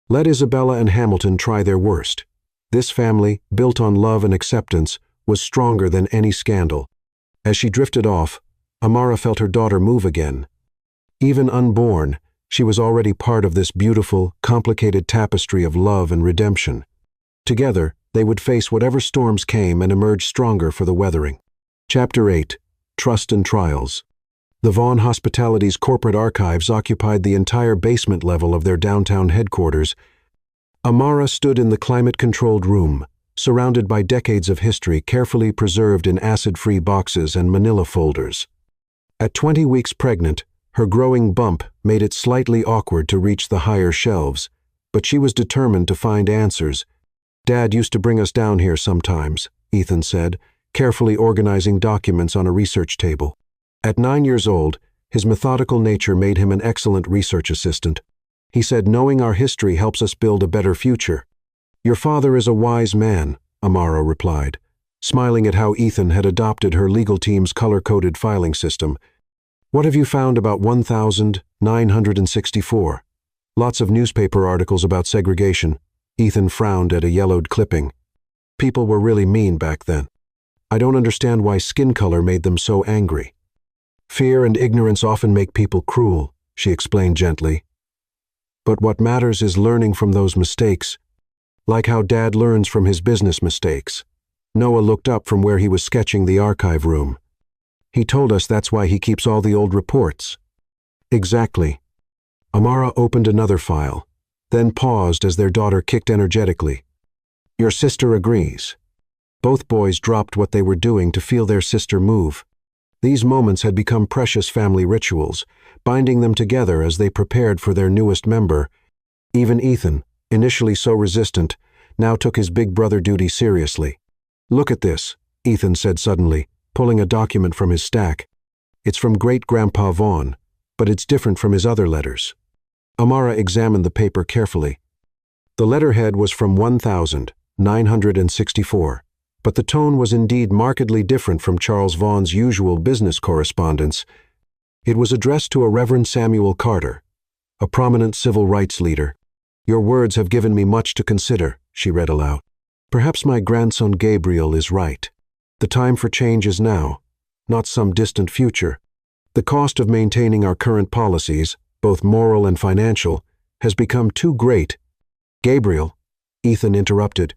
Let Isabella and Hamilton try their worst. This family, built on love and acceptance, was stronger than any scandal. As she drifted off, Amara felt her daughter move again. Even unborn, she was already part of this beautiful, complicated tapestry of love and redemption. Together, they would face whatever storms came and emerge stronger for the weathering. Chapter 8. Trust and Trials. The Vaughn Hospitality's corporate archives occupied the entire basement level of their downtown headquarters. Amara stood in the climate-controlled room, surrounded by decades of history carefully preserved in acid-free boxes and manila folders. At 20 weeks pregnant, her growing bump made it slightly awkward to reach the higher shelves, but she was determined to find answers. "Dad used to bring us down here sometimes," Ethan said, carefully organizing documents on a research table. At 9 years old, his methodical nature made him an excellent research assistant. He said, "Knowing our history helps us build a better future." "Your father is a wise man," Amara replied, smiling at how Ethan had adopted her legal team's color-coded filing system. "What have you found about 1964? "Lots of newspaper articles about segregation." Ethan frowned at a yellowed clipping. "People were really mean back then. I don't understand why skin color made them so angry." "Fear and ignorance often make people cruel," she explained gently. "But what matters is learning from those mistakes, like how Dad learns from his business mistakes." Noah looked up from where he was sketching the archive room. "He told us that's why he keeps all the old reports." "Exactly." Amara opened another file, then paused as their daughter kicked energetically. "Your sister agrees." Both boys dropped what they were doing to feel their sister move. These moments had become precious family rituals, binding them together as they prepared for their newest member. Even Ethan, initially so resistant, now took his big brother duty seriously. "Look at this," Ethan said suddenly, pulling a document from his stack. "It's from Great-Grandpa Vaughn, but it's different from his other letters." Amara examined the paper carefully. The letterhead was from 1964, but the tone was indeed markedly different from Charles Vaughn's usual business correspondence. It was addressed to a Reverend Samuel Carter, a prominent civil rights leader. "Your words have given me much to consider," she read aloud. "Perhaps my grandson Gabriel is right. The time for change is now, not some distant future. The cost of maintaining our current policies, both moral and financial, has become too great." "Gabriel," Ethan interrupted,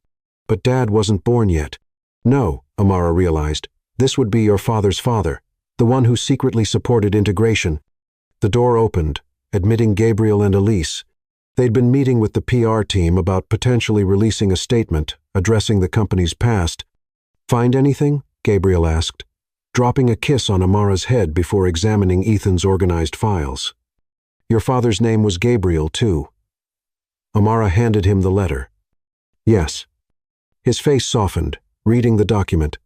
"but Dad wasn't born yet." "No," Amara realized, "this would be your father's father, the one who secretly supported integration." The door opened, admitting Gabriel and Elise. They'd been meeting with the PR team about potentially releasing a statement addressing the company's past. "Find anything?" Gabriel asked, dropping a kiss on Amara's head before examining Ethan's organized files. "Your father's name was Gabriel, too." Amara handed him the letter. "Yes." His face softened, reading the document.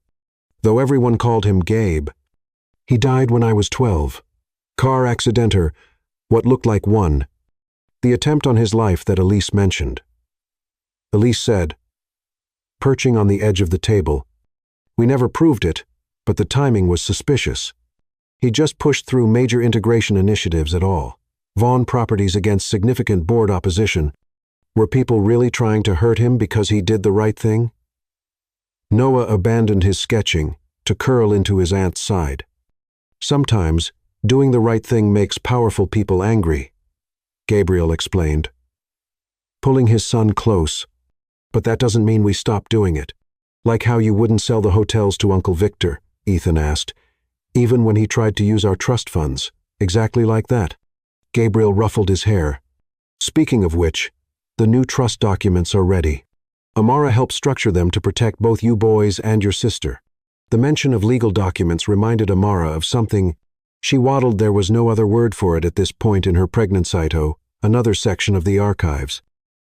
"Though everyone called him Gabe. He died when I was 12. Car accidenter, what looked like one. The attempt on his life that Elise mentioned." Elise said, perching on the edge of the table, "We never proved it, but the timing was suspicious. He just pushed through major integration initiatives at all. Vaughn properties against significant board opposition. Were people really trying to hurt him because he did the right thing?" Noah abandoned his sketching to curl into his aunt's side. "Sometimes, doing the right thing makes powerful people angry," Gabriel explained, pulling his son close. "But that doesn't mean we stop doing it. Like how you wouldn't sell the hotels to Uncle Victor," Ethan asked. Even when he tried to use our trust funds, exactly like that. Gabriel ruffled his hair. Speaking of which, the new trust documents are ready. Amara helped structure them to protect both you boys and your sister. The mention of legal documents reminded Amara of something. She waddled there was no other word for it at this point in her pregnant cyto, another section of the archives.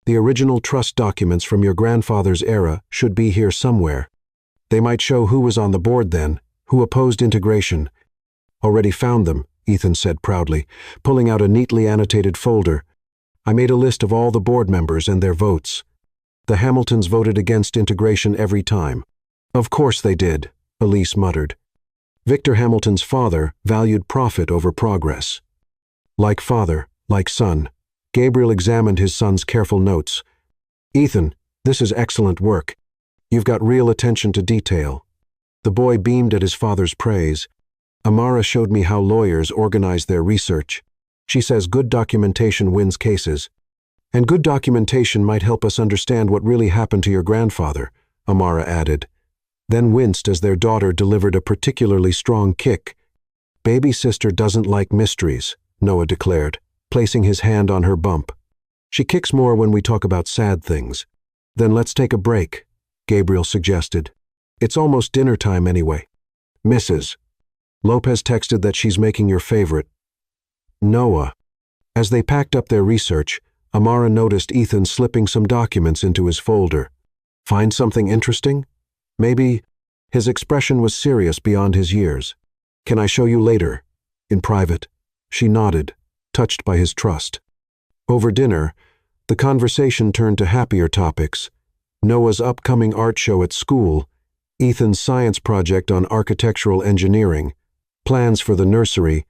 The original trust documents from your grandfather's era should be here somewhere. They might show who was on the board then, who opposed integration. Already found them, Ethan said proudly, pulling out a neatly annotated folder. I made a list of all the board members and their votes. The Hamiltons voted against integration every time. Of course they did, Elise muttered. Victor Hamilton's father valued profit over progress. Like father, like son, Gabriel examined his son's careful notes. Ethan, this is excellent work. You've got real attention to detail. The boy beamed at his father's praise. Amara showed me how lawyers organize their research. She says good documentation wins cases. And good documentation might help us understand what really happened to your grandfather, Amara added, then winced as their daughter delivered a particularly strong kick. Baby sister doesn't like mysteries, Noah declared, placing his hand on her bump. She kicks more when we talk about sad things. Then let's take a break, Gabriel suggested. It's almost dinner time anyway. Mrs. Lopez texted that she's making your favorite. Noah. As they packed up their research, Amara noticed Ethan slipping some documents into his folder. Find something interesting? Maybe. His expression was serious beyond his years. Can I show you later? In private. She nodded, touched by his trust. Over dinner, the conversation turned to happier topics. Noah's upcoming art show at school, Ethan's science project on architectural engineering, plans for the nursery,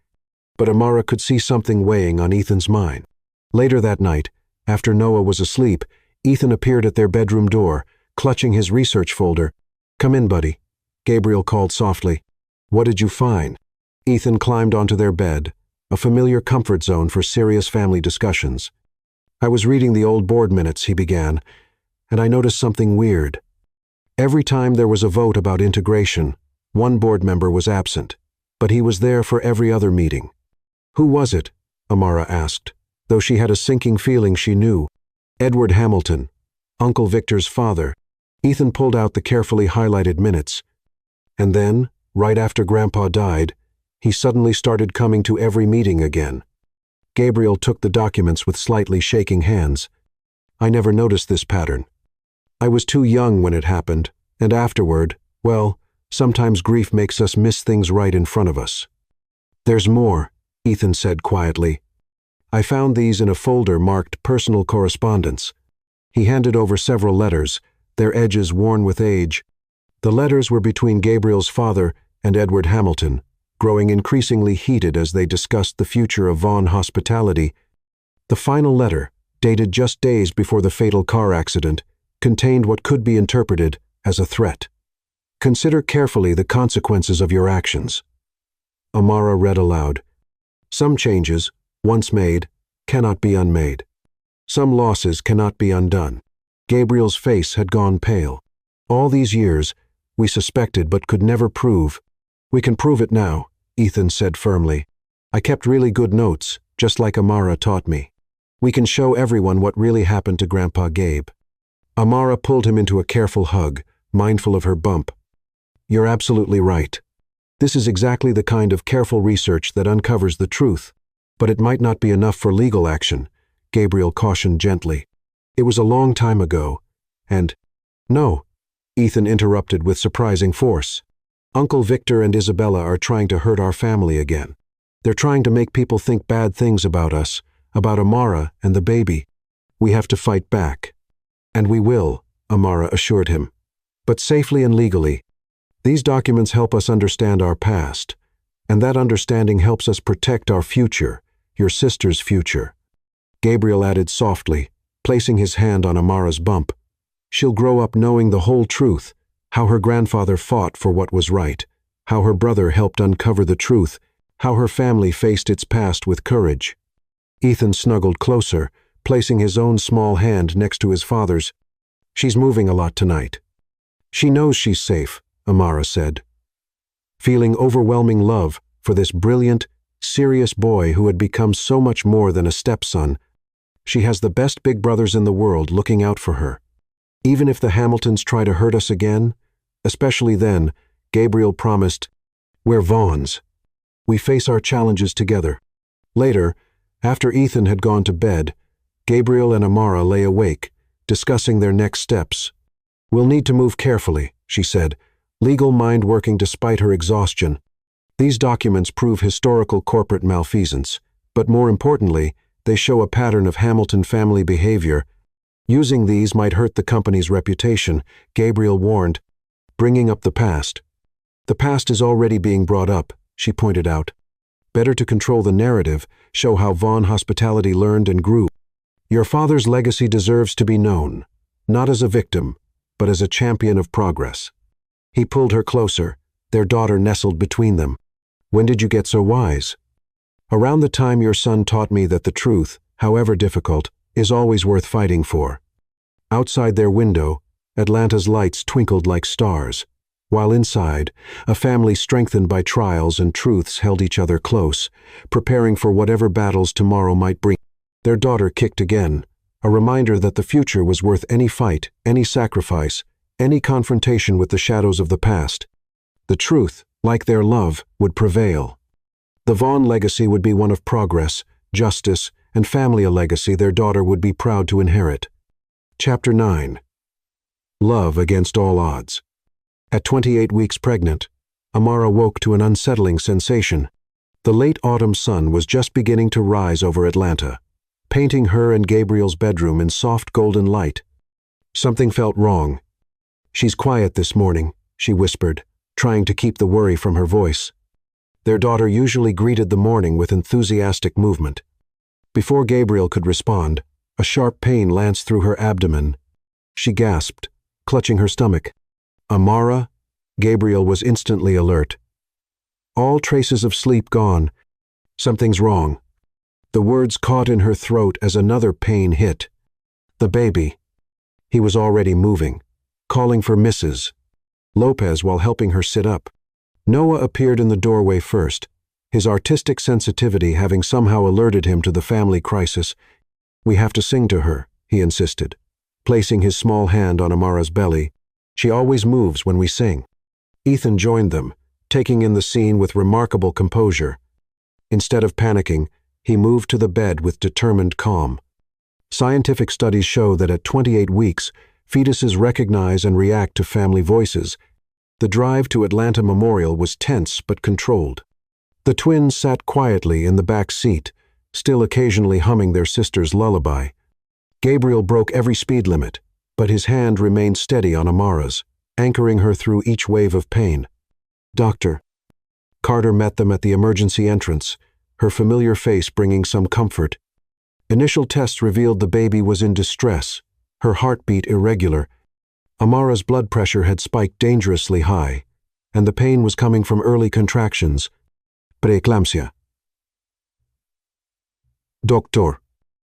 but Amara could see something weighing on Ethan's mind. Later that night, after Noah was asleep, Ethan appeared at their bedroom door, clutching his research folder. Come in, buddy, Gabriel called softly. What did you find? Ethan climbed onto their bed, a familiar comfort zone for serious family discussions. I was reading the old board minutes, he began, and I noticed something weird. Every time there was a vote about integration, one board member was absent, but he was there for every other meeting. Who was it? Amara asked, though she had a sinking feeling she knew. Edward Hamilton, Uncle Victor's father. Ethan pulled out the carefully highlighted minutes. And then, right after Grandpa died, he suddenly started coming to every meeting again. Gabriel took the documents with slightly shaking hands. I never noticed this pattern. I was too young when it happened, and afterward, well, sometimes grief makes us miss things right in front of us. There's more, Ethan said quietly. I found these in a folder marked personal correspondence. He handed over several letters, their edges worn with age. The letters were between Gabriel's father and Edward Hamilton, growing increasingly heated as they discussed the future of Vaughan hospitality. The final letter, dated just days before the fatal car accident, contained what could be interpreted as a threat. Consider carefully the consequences of your actions. Amara read aloud. Some changes, once made, cannot be unmade. Some losses cannot be undone. Gabriel's face had gone pale. All these years, we suspected but could never prove. We can prove it now, Ethan said firmly. I kept really good notes, just like Amara taught me. We can show everyone what really happened to Grandpa Gabe. Amara pulled him into a careful hug, mindful of her bump. You're absolutely right. This is exactly the kind of careful research that uncovers the truth. But it might not be enough for legal action, Gabriel cautioned gently. It was a long time ago, and— No, Ethan interrupted with surprising force. Uncle Victor and Isabella are trying to hurt our family again. They're trying to make people think bad things about us, about Amara and the baby. We have to fight back. And we will, Amara assured him. But safely and legally. These documents help us understand our past, and that understanding helps us protect our future, your sister's future. Gabriel added softly, placing his hand on Amara's bump. She'll grow up knowing the whole truth, how her grandfather fought for what was right, how her brother helped uncover the truth, how her family faced its past with courage. Ethan snuggled closer, placing his own small hand next to his father's. She's moving a lot tonight. She knows she's safe, Amara said. feeling overwhelming love for this brilliant, serious boy who had become so much more than a stepson. She has the best big brothers in the world looking out for her. Even if the Hamiltons try to hurt us again, especially then, Gabriel promised, we're Vaughns. We face our challenges together. Later, after Ethan had gone to bed, Gabriel and Amara lay awake, discussing their next steps. We'll need to move carefully, she said, legal mind working despite her exhaustion. These documents prove historical corporate malfeasance, but more importantly, they show a pattern of Hamilton family behavior. Using these might hurt the company's reputation, Gabriel warned, bringing up the past. The past is already being brought up, she pointed out. Better to control the narrative, show how Vaughn Hospitality learned and grew. Your father's legacy deserves to be known, not as a victim, but as a champion of progress. He pulled her closer, their daughter nestled between them. When did you get so wise? Around the time your son taught me that the truth, however difficult, is always worth fighting for. Outside their window, Atlanta's lights twinkled like stars, while inside, a family strengthened by trials and truths held each other close, preparing for whatever battles tomorrow might bring. Their daughter kicked again, a reminder that the future was worth any fight, any sacrifice, any confrontation with the shadows of the past. The truth, like their love, would prevail. The Vaughn legacy would be one of progress, justice, and family, a legacy their daughter would be proud to inherit. Chapter 9. Love against all odds. At 28 weeks pregnant, Amara woke to an unsettling sensation. The late autumn sun was just beginning to rise over Atlanta, painting her and Gabriel's bedroom in soft golden light. Something felt wrong. She's quiet this morning, she whispered, trying to keep the worry from her voice. Their daughter usually greeted the morning with enthusiastic movement. Before Gabriel could respond, a sharp pain lanced through her abdomen. She gasped, clutching her stomach. Amara? Gabriel was instantly alert. All traces of sleep gone. Something's wrong. The words caught in her throat as another pain hit. The baby. He was already moving, calling for Mrs. Lopez while helping her sit up. Noah appeared in the doorway first, his artistic sensitivity having somehow alerted him to the family crisis. We have to sing to her, he insisted, placing his small hand on Amara's belly. She always moves when we sing. Ethan joined them, taking in the scene with remarkable composure. Instead of panicking, he moved to the bed with determined calm. Scientific studies show that at 28 weeks, fetuses recognize and react to family voices. The drive to Atlanta Memorial was tense but controlled. The twins sat quietly in the back seat, still occasionally humming their sister's lullaby. Gabriel broke every speed limit, but his hand remained steady on Amara's, anchoring her through each wave of pain. Doctor. Carter met them at the emergency entrance, her familiar face bringing some comfort. Initial tests revealed the baby was in distress, her heartbeat irregular. Amara's blood pressure had spiked dangerously high, and the pain was coming from early contractions. Preeclampsia. Doctor.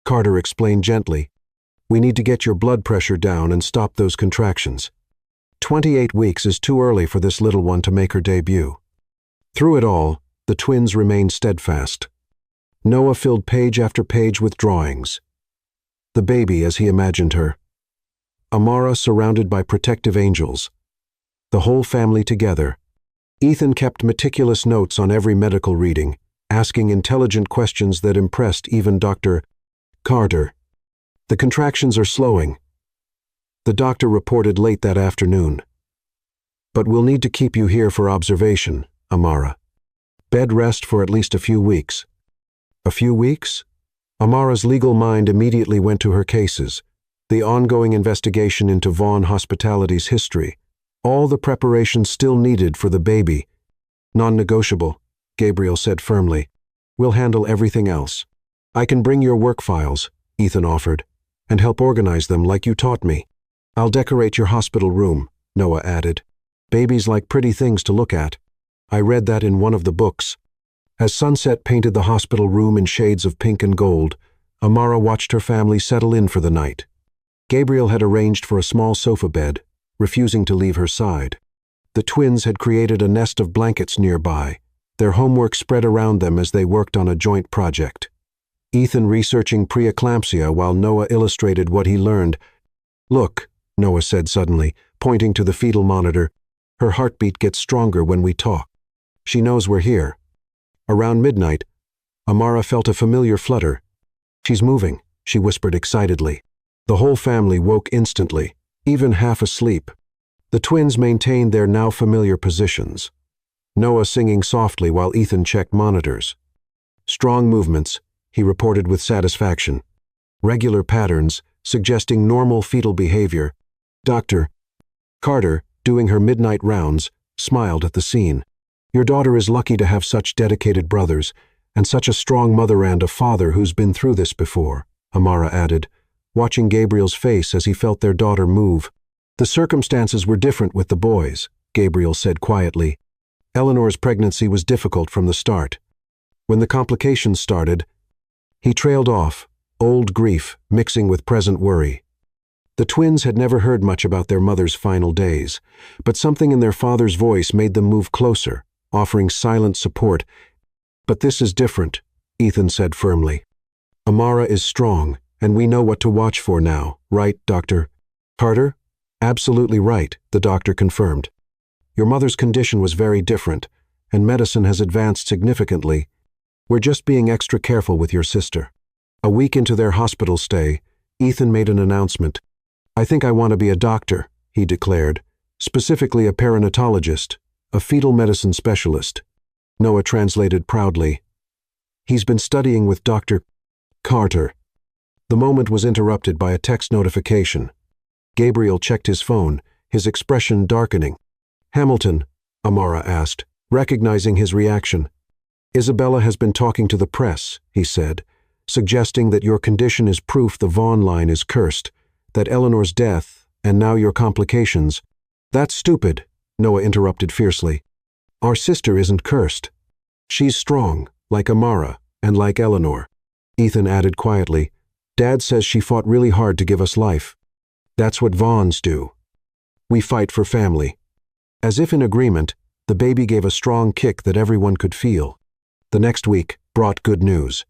Carter explained gently. We need to get your blood pressure down and stop those contractions. 28 weeks is too early for this little one to make her debut. Through it all, the twins remained steadfast. Noah filled page after page with drawings. The baby as he imagined her. Amara surrounded by protective angels. The whole family together. Ethan kept meticulous notes on every medical reading, asking intelligent questions that impressed even Dr. Carter. The contractions are slowing. The doctor reported late that afternoon. But we'll need to keep you here for observation, Amara. Bed rest for at least a few weeks. A few weeks? Amara's legal mind immediately went to her cases, the ongoing investigation into Vaughn Hospitality's history, all the preparations still needed for the baby. Non-negotiable, Gabriel said firmly. We'll handle everything else. I can bring your work files, Ethan offered, and help organize them like you taught me. I'll decorate your hospital room, Noah added. Babies like pretty things to look at. I read that in one of the books. As sunset painted the hospital room in shades of pink and gold, Amara watched her family settle in for the night. Gabriel had arranged for a small sofa bed, refusing to leave her side. The twins had created a nest of blankets nearby, their homework spread around them as they worked on a joint project. Ethan researching preeclampsia while Noah illustrated what he learned. "Look," Noah said suddenly, pointing to the fetal monitor. "Her heartbeat gets stronger when we talk. She knows we're here." Around midnight, Amara felt a familiar flutter. "She's moving," she whispered excitedly. The whole family woke instantly, even half asleep. The twins maintained their now familiar positions, Noah singing softly while Ethan checked monitors. "Strong movements," he reported with satisfaction. "Regular patterns, suggesting normal fetal behavior." Dr. Carter, doing her midnight rounds, smiled at the scene. "Your daughter is lucky to have such dedicated brothers, and such a strong mother and a father who's been through this before," Amara added, watching Gabriel's face as he felt their daughter move. "The circumstances were different with the boys," Gabriel said quietly. "Eleanor's pregnancy was difficult from the start. When the complications started," he trailed off, old grief mixing with present worry. The twins had never heard much about their mother's final days, but something in their father's voice made them move closer, offering silent support. "But this is different," Ethan said firmly. "Amara is strong, and we know what to watch for now, right, Dr. Carter?" "Absolutely right," the doctor confirmed. "Your mother's condition was very different, and medicine has advanced significantly. We're just being extra careful with your sister." A week into their hospital stay, Ethan made an announcement. "I think I want to be a doctor," he declared, "specifically a perinatologist, a fetal medicine specialist." Noah translated proudly. "He's been studying with Dr. Carter." The moment was interrupted by a text notification. Gabriel checked his phone, his expression darkening. "Hamilton," Amara asked, recognizing his reaction. "Isabella has been talking to the press," he said, "suggesting that your condition is proof the Vaughn line is cursed, that Eleanor's death, and now your complications." "That's stupid," Noah interrupted fiercely. "Our sister isn't cursed. She's strong, like Amara, and like Eleanor." Ethan added quietly, "Dad says she fought really hard to give us life. That's what Vaughns do. We fight for family." As if in agreement, the baby gave a strong kick that everyone could feel. The next week brought good news.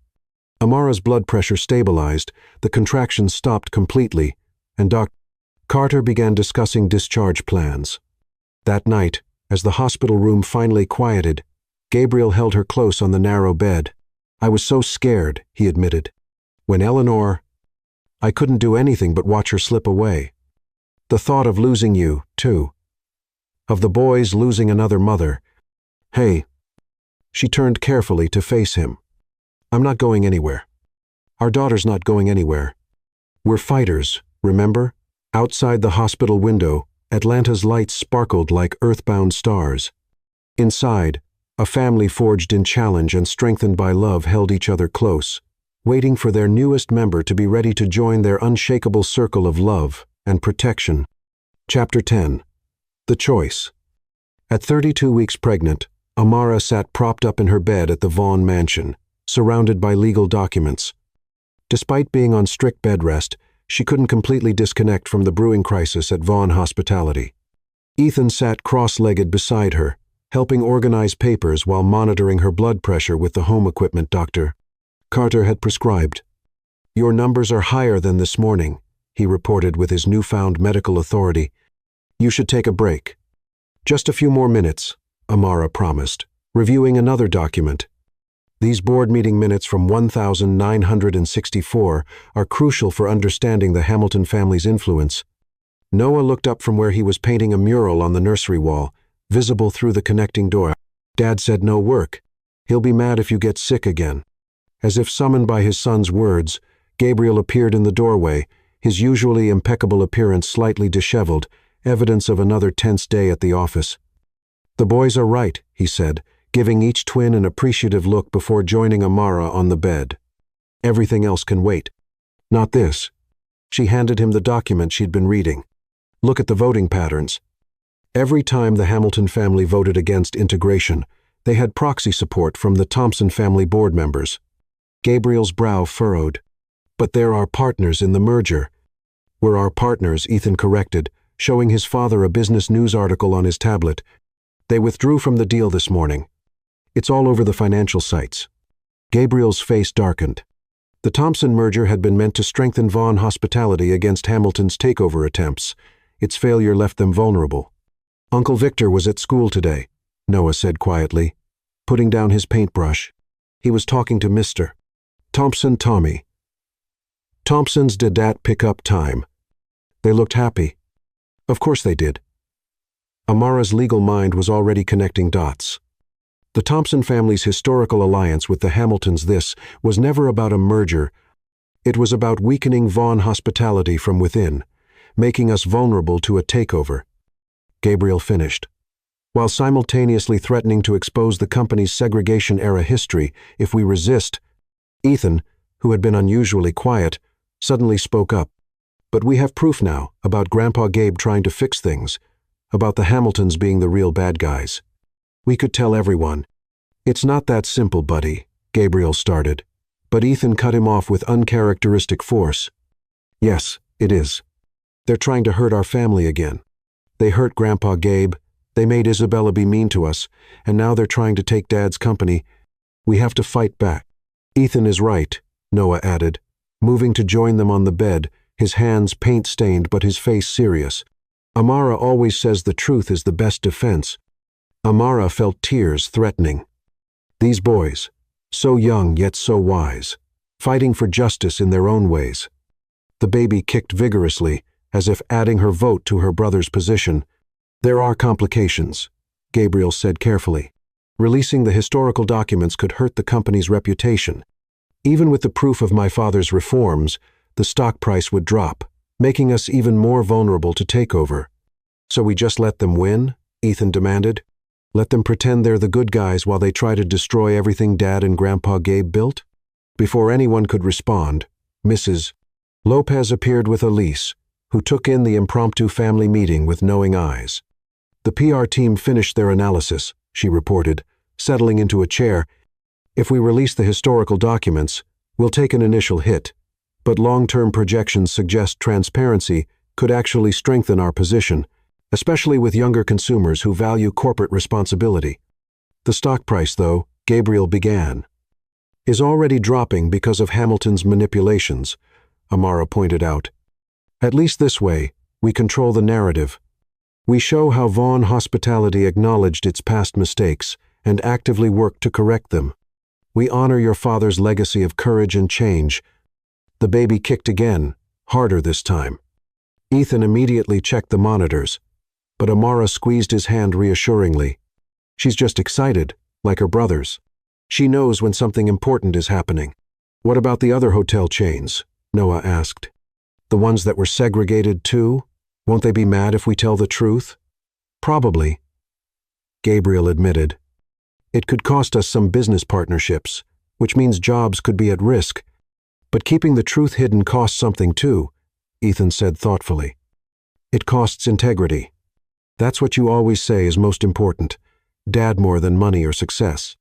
Amara's blood pressure stabilized, the contractions stopped completely, and Dr. Carter began discussing discharge plans. That night, as the hospital room finally quieted, Gabriel held her close on the narrow bed. "I was so scared," he admitted. "When Eleanor, I couldn't do anything but watch her slip away. The thought of losing you, too. Of the boys losing another mother. Hey." She turned carefully to face him. "I'm not going anywhere. Our daughter's not going anywhere. We're fighters, remember?" Outside the hospital window, Atlanta's lights sparkled like earthbound stars. Inside, a family forged in challenge and strengthened by love held each other close, waiting for their newest member to be ready to join their unshakable circle of love and protection. Chapter 10. The Choice. At 32 weeks pregnant, Amara sat propped up in her bed at the Vaughn mansion, surrounded by legal documents. Despite being on strict bed rest, she couldn't completely disconnect from the brewing crisis at Vaughn Hospitality. Ethan sat cross-legged beside her, helping organize papers while monitoring her blood pressure with the home equipment Dr. Carter had prescribed. "Your numbers are higher than this morning," he reported with his newfound medical authority. "You should take a break." "Just a few more minutes," Amara promised, reviewing another document. "These board meeting minutes from 1964 are crucial for understanding the Hamilton family's influence." Noah looked up from where he was painting a mural on the nursery wall, visible through the connecting door. "Dad said no work. He'll be mad if you get sick again." As if summoned by his son's words, Gabriel appeared in the doorway, his usually impeccable appearance slightly disheveled, evidence of another tense day at the office. "The boys are right," he said, giving each twin an appreciative look before joining Amara on the bed. "Everything else can wait." "Not this." She handed him the document she'd been reading. "Look at the voting patterns." Every time the Hamilton family voted against integration, they had proxy support from the Thompson family board members. Gabriel's brow furrowed. "But they're our partners in the merger." "We're our partners," Ethan corrected, showing his father a business news article on his tablet. They withdrew from the deal this morning. It's all over the financial sites. Gabriel's face darkened. The Thompson merger had been meant to strengthen Vaughn hospitality against Hamilton's takeover attempts. Its failure left them vulnerable. Uncle Victor was at school today, Noah said quietly, putting down his paintbrush. He was talking to Mr. Thompson Tommy. Thompsons did that pick up time. They looked happy. Of course they did. Amara's legal mind was already connecting dots. The Thompson family's historical alliance with the Hamiltons was never about a merger. It was about weakening Vaughn hospitality from within, making us vulnerable to a takeover. Gabriel finished, while simultaneously threatening to expose the company's segregation-era history if we resist. Ethan, who had been unusually quiet, suddenly spoke up. But we have proof now about Grandpa Gabe trying to fix things, about the Hamiltons being the real bad guys. We could tell everyone. It's not that simple, buddy, Gabriel started, but Ethan cut him off with uncharacteristic force. Yes, it is. They're trying to hurt our family again. They hurt Grandpa Gabe, they made Isabella be mean to us, and now they're trying to take Dad's company. We have to fight back. Ethan is right, Noah added, moving to join them on the bed, his hands paint-stained but his face serious. Amara always says the truth is the best defense. Amara felt tears threatening. These boys, so young yet so wise, fighting for justice in their own ways. The baby kicked vigorously, as if adding her vote to her brother's position. There are complications, Gabriel said carefully. Releasing the historical documents could hurt the company's reputation. Even with the proof of my father's reforms, the stock price would drop, making us even more vulnerable to takeover. So we just let them win? Ethan demanded. Let them pretend they're the good guys while they try to destroy everything Dad and Grandpa Gabe built? Before anyone could respond, Mrs. Lopez appeared with Elise, who took in the impromptu family meeting with knowing eyes. The PR team finished their analysis, she reported, settling into a chair. If we release the historical documents, we'll take an initial hit, but long-term projections suggest transparency could actually strengthen our position, especially with younger consumers who value corporate responsibility. The stock price, though, Gabriel began, is already dropping because of Hamilton's manipulations, Amara pointed out. At least this way, we control the narrative. We show how Vaughn hospitality acknowledged its past mistakes and actively worked to correct them. We honor your father's legacy of courage and change. The baby kicked again, harder this time. Ethan immediately checked the monitors, but Amara squeezed his hand reassuringly. She's just excited, like her brothers. She knows when something important is happening. What about the other hotel chains? Noah asked. The ones that were segregated too? Won't they be mad if we tell the truth? Probably, Gabriel admitted. It could cost us some business partnerships, which means jobs could be at risk. But keeping the truth hidden costs something too, Ethan said thoughtfully. It costs integrity. That's what you always say is most important. Dad more than money or success.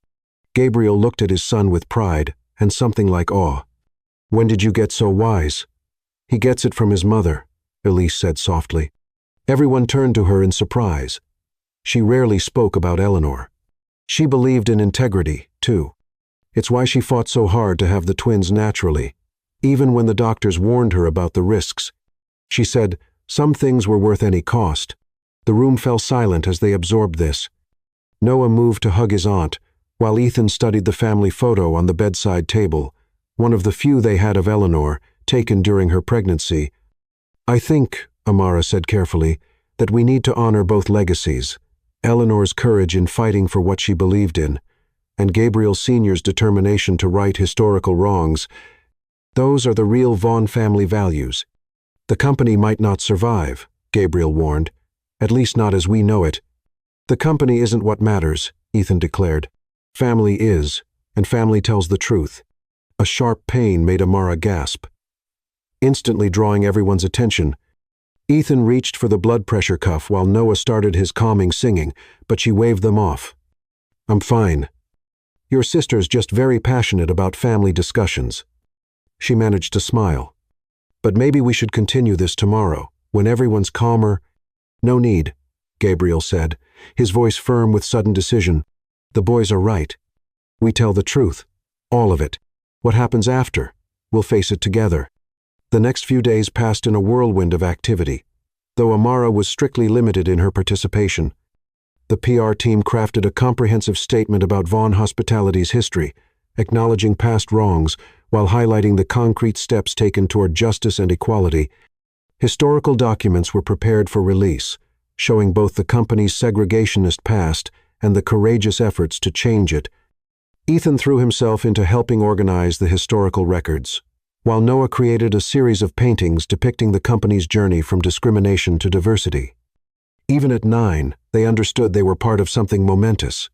Gabriel looked at his son with pride and something like awe. When did you get so wise? He gets it from his mother, Elise said softly. Everyone turned to her in surprise. She rarely spoke about Eleanor. She believed in integrity, too. It's why she fought so hard to have the twins naturally, even when the doctors warned her about the risks. She said some things were worth any cost. The room fell silent as they absorbed this. Noah moved to hug his aunt, while Ethan studied the family photo on the bedside table, one of the few they had of Eleanor, taken during her pregnancy. I think, Amara said carefully, that we need to honor both legacies, Eleanor's courage in fighting for what she believed in, and Gabriel Sr.'s determination to right historical wrongs. Those are the real Vaughn family values. The company might not survive, Gabriel warned, at least not as we know it. The company isn't what matters, Ethan declared. Family is, and family tells the truth. A sharp pain made Amara gasp. Instantly drawing everyone's attention, Ethan reached for the blood pressure cuff while Noah started his calming singing, but she waved them off. I'm fine. Your sister's just very passionate about family discussions. She managed to smile. But maybe we should continue this tomorrow, when everyone's calmer. "No need," Gabriel said, his voice firm with sudden decision. "The boys are right. We tell the truth. All of it. What happens after? We'll face it together." The next few days passed in a whirlwind of activity. Though Amara was strictly limited in her participation, the PR team crafted a comprehensive statement about Vaughn Hospitality's history, acknowledging past wrongs while highlighting the concrete steps taken toward justice and equality. Historical documents were prepared for release, showing both the company's segregationist past and the courageous efforts to change it. Ethan threw himself into helping organize the historical records, while Noah created a series of paintings depicting the company's journey from discrimination to diversity. Even at 9, they understood they were part of something momentous.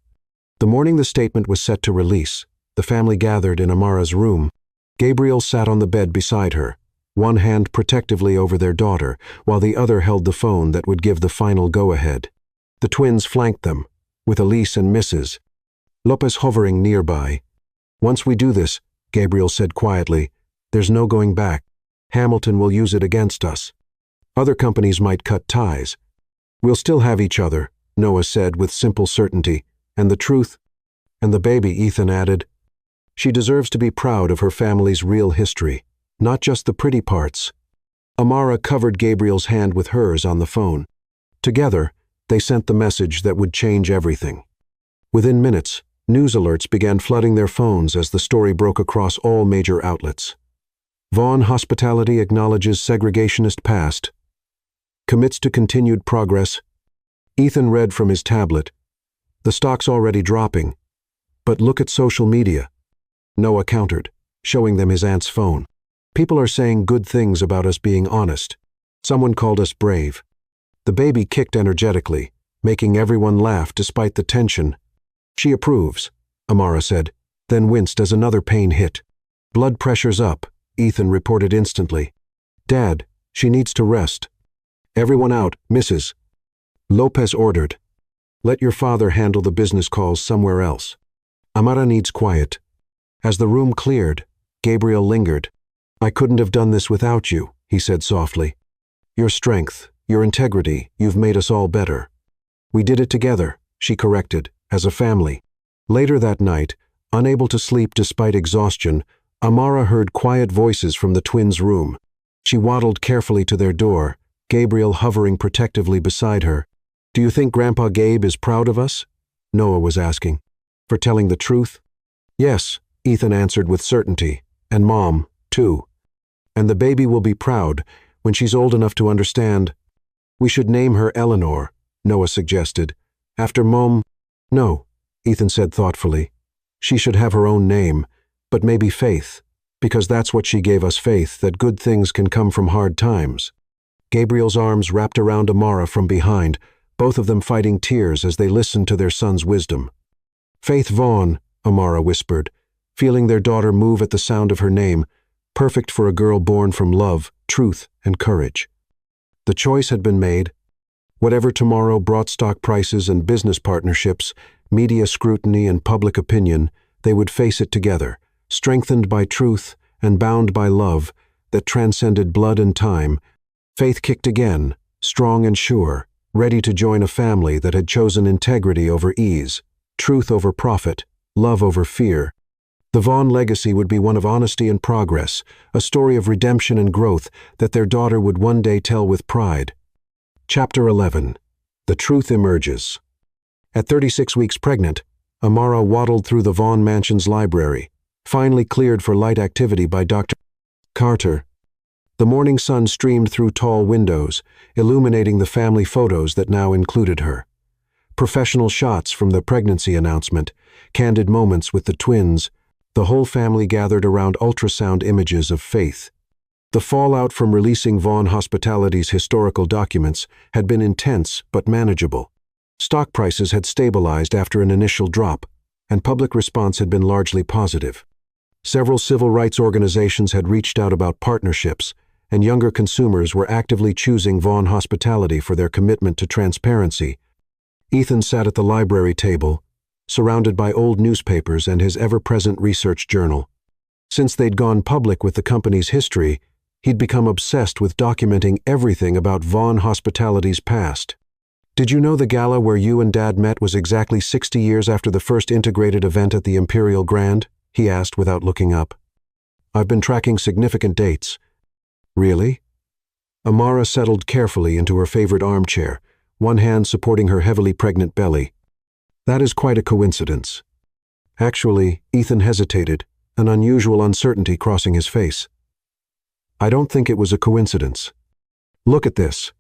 The morning the statement was set to release, the family gathered in Amara's room. Gabriel sat on the bed beside her, one hand protectively over their daughter, while the other held the phone that would give the final go-ahead. The twins flanked them, with Elise and Mrs. Lopez hovering nearby. "Once we do this," Gabriel said quietly, "there's no going back. Hamilton will use it against us. Other companies might cut ties. We'll still have each other," Noah said with simple certainty. "And the truth?" "And the baby," Ethan added. "She deserves to be proud of her family's real history, not just the pretty parts." Amara covered Gabriel's hand with hers on the phone. Together, they sent the message that would change everything. Within minutes, news alerts began flooding their phones as the story broke across all major outlets. Vaughn Hospitality acknowledges segregationist past, commits to continued progress. Ethan read from his tablet. "The stock's already dropping. But look at social media." Noah countered, showing them his aunt's phone. "People are saying good things about us being honest. Someone called us brave." The baby kicked energetically, making everyone laugh despite the tension. "She approves," Amara said, then winced as another pain hit. "Blood pressure's up," Ethan reported instantly. "Dad, she needs to rest." "Everyone out, Mrs. Lopez ordered. "Let your father handle the business calls somewhere else. Amara needs quiet." As the room cleared, Gabriel lingered. "I couldn't have done this without you," he said softly. "Your strength, your integrity, you've made us all better." "We did it together," she corrected, "as a family." Later that night, unable to sleep despite exhaustion, Amara heard quiet voices from the twins' room. She waddled carefully to their door, Gabriel hovering protectively beside her. "Do you think Grandpa Gabe is proud of us?" Noah was asking. "For telling the truth?" "Yes," Ethan answered with certainty, "and Mom, too. And the baby will be proud when she's old enough to understand." "We should name her Eleanor," Noah suggested. "After Mom." "No," Ethan said thoughtfully. "She should have her own name, but maybe Faith, because that's what she gave us, faith that good things can come from hard times." Gabriel's arms wrapped around Amara from behind, both of them fighting tears as they listened to their son's wisdom. "Faith Vaughn," Amara whispered, feeling their daughter move at the sound of her name, perfect for a girl born from love, truth, and courage. The choice had been made. Whatever tomorrow brought, stock prices and business partnerships, media scrutiny and public opinion, they would face it together, strengthened by truth and bound by love that transcended blood and time. Faith kicked again, strong and sure, ready to join a family that had chosen integrity over ease, truth over profit, love over fear. The Vaughn legacy would be one of honesty and progress, a story of redemption and growth that their daughter would one day tell with pride. Chapter 11. The Truth Emerges. At 36 weeks pregnant, Amara waddled through the Vaughn Mansion's library, finally cleared for light activity by Dr. Carter. The morning sun streamed through tall windows, illuminating the family photos that now included her. Professional shots from the pregnancy announcement, candid moments with the twins, the whole family gathered around ultrasound images of Faith. The fallout from releasing Vaughn Hospitality's historical documents had been intense but manageable. Stock prices had stabilized after an initial drop, and public response had been largely positive. Several civil rights organizations had reached out about partnerships, and younger consumers were actively choosing Vaughn Hospitality for their commitment to transparency. Ethan sat at the library table, surrounded by old newspapers and his ever-present research journal. Since they'd gone public with the company's history, he'd become obsessed with documenting everything about Vaughn Hospitality's past. Did you know the gala where you and Dad met was exactly 60 years after the first integrated event at the Imperial Grand? He asked without looking up. I've been tracking significant dates. Really? Amara settled carefully into her favorite armchair, one hand supporting her heavily pregnant belly. That is quite a coincidence. Actually, Ethan hesitated, an unusual uncertainty crossing his face. I don't think it was a coincidence. Look at this.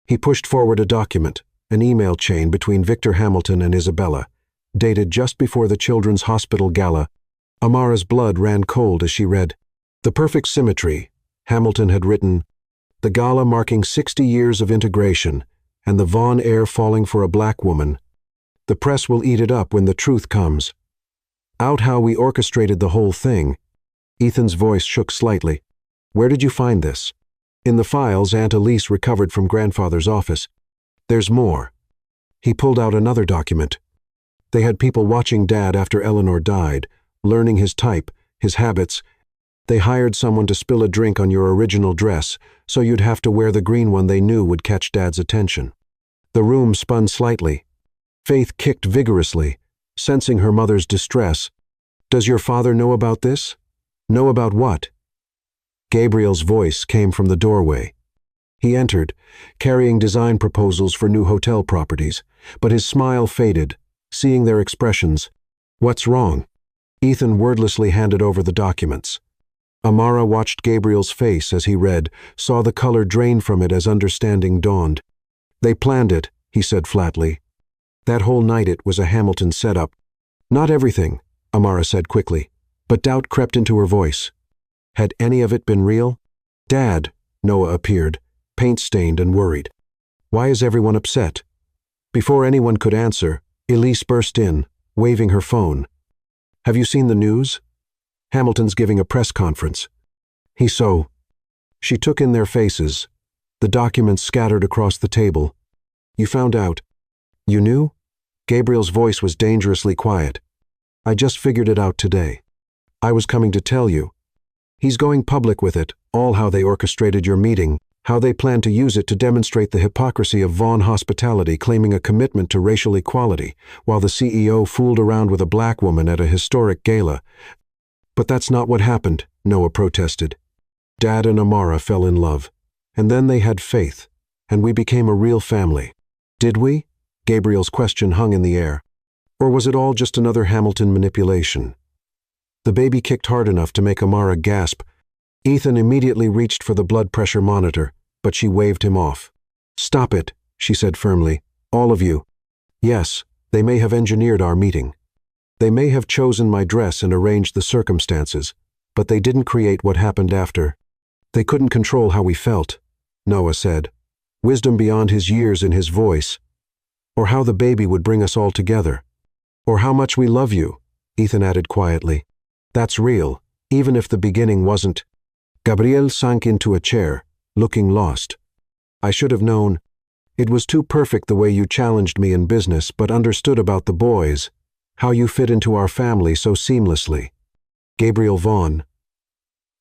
He pushed forward a document, an email chain between Victor Hamilton and Isabella, dated just before the Children's Hospital Gala. Amara's blood ran cold as she read. The perfect symmetry, Hamilton had written, the gala marking 60 years of integration, and the Vaughn heir falling for a black woman. The press will eat it up when the truth comes. Out how we orchestrated the whole thing. Ethan's voice shook slightly. Where did you find this? In the files Aunt Elise recovered from Grandfather's office. There's more. He pulled out another document. They had people watching Dad after Eleanor died, learning his type, his habits. They hired someone to spill a drink on your original dress, so you'd have to wear the green one they knew would catch Dad's attention. The room spun slightly. Faith kicked vigorously, sensing her mother's distress. Does your father know about this? Know about what? Gabriel's voice came from the doorway. He entered, carrying design proposals for new hotel properties, but his smile faded, seeing their expressions. What's wrong? Ethan wordlessly handed over the documents. Amara watched Gabriel's face as he read, saw the color drain from it as understanding dawned. They planned it, he said flatly. That whole night it was a Hamilton setup. Not everything, Amara said quickly, but doubt crept into her voice. Had any of it been real? Dad, Noah appeared, paint-stained and worried. Why is everyone upset? Before anyone could answer, Elise burst in, waving her phone. Have you seen the news? Hamilton's giving a press conference. She took in their faces, the documents scattered across the table. You found out. You knew? Gabriel's voice was dangerously quiet. I just figured it out today. I was coming to tell you. He's going public with it, all how they orchestrated your meeting, how they plan to use it to demonstrate the hypocrisy of Vaughn Hospitality claiming a commitment to racial equality, while the CEO fooled around with a black woman at a historic gala. But that's not what happened, Noah protested. Dad and Amara fell in love, and then they had faith, and we became a real family. Did we? Gabriel's question hung in the air. Or was it all just another Hamilton manipulation? The baby kicked hard enough to make Amara gasp. Ethan immediately reached for the blood pressure monitor, but she waved him off. Stop it, she said firmly. All of you. Yes, they may have engineered our meeting. They may have chosen my dress and arranged the circumstances, but they didn't create what happened after. They couldn't control how we felt, Noah said, wisdom beyond his years in his voice. Or how the baby would bring us all together. Or how much we love you, Ethan added quietly. That's real, even if the beginning wasn't. Gabriel sank into a chair, looking lost. I should have known. It was too perfect the way you challenged me in business but understood about the boys, how you fit into our family so seamlessly. Gabriel Vaughn.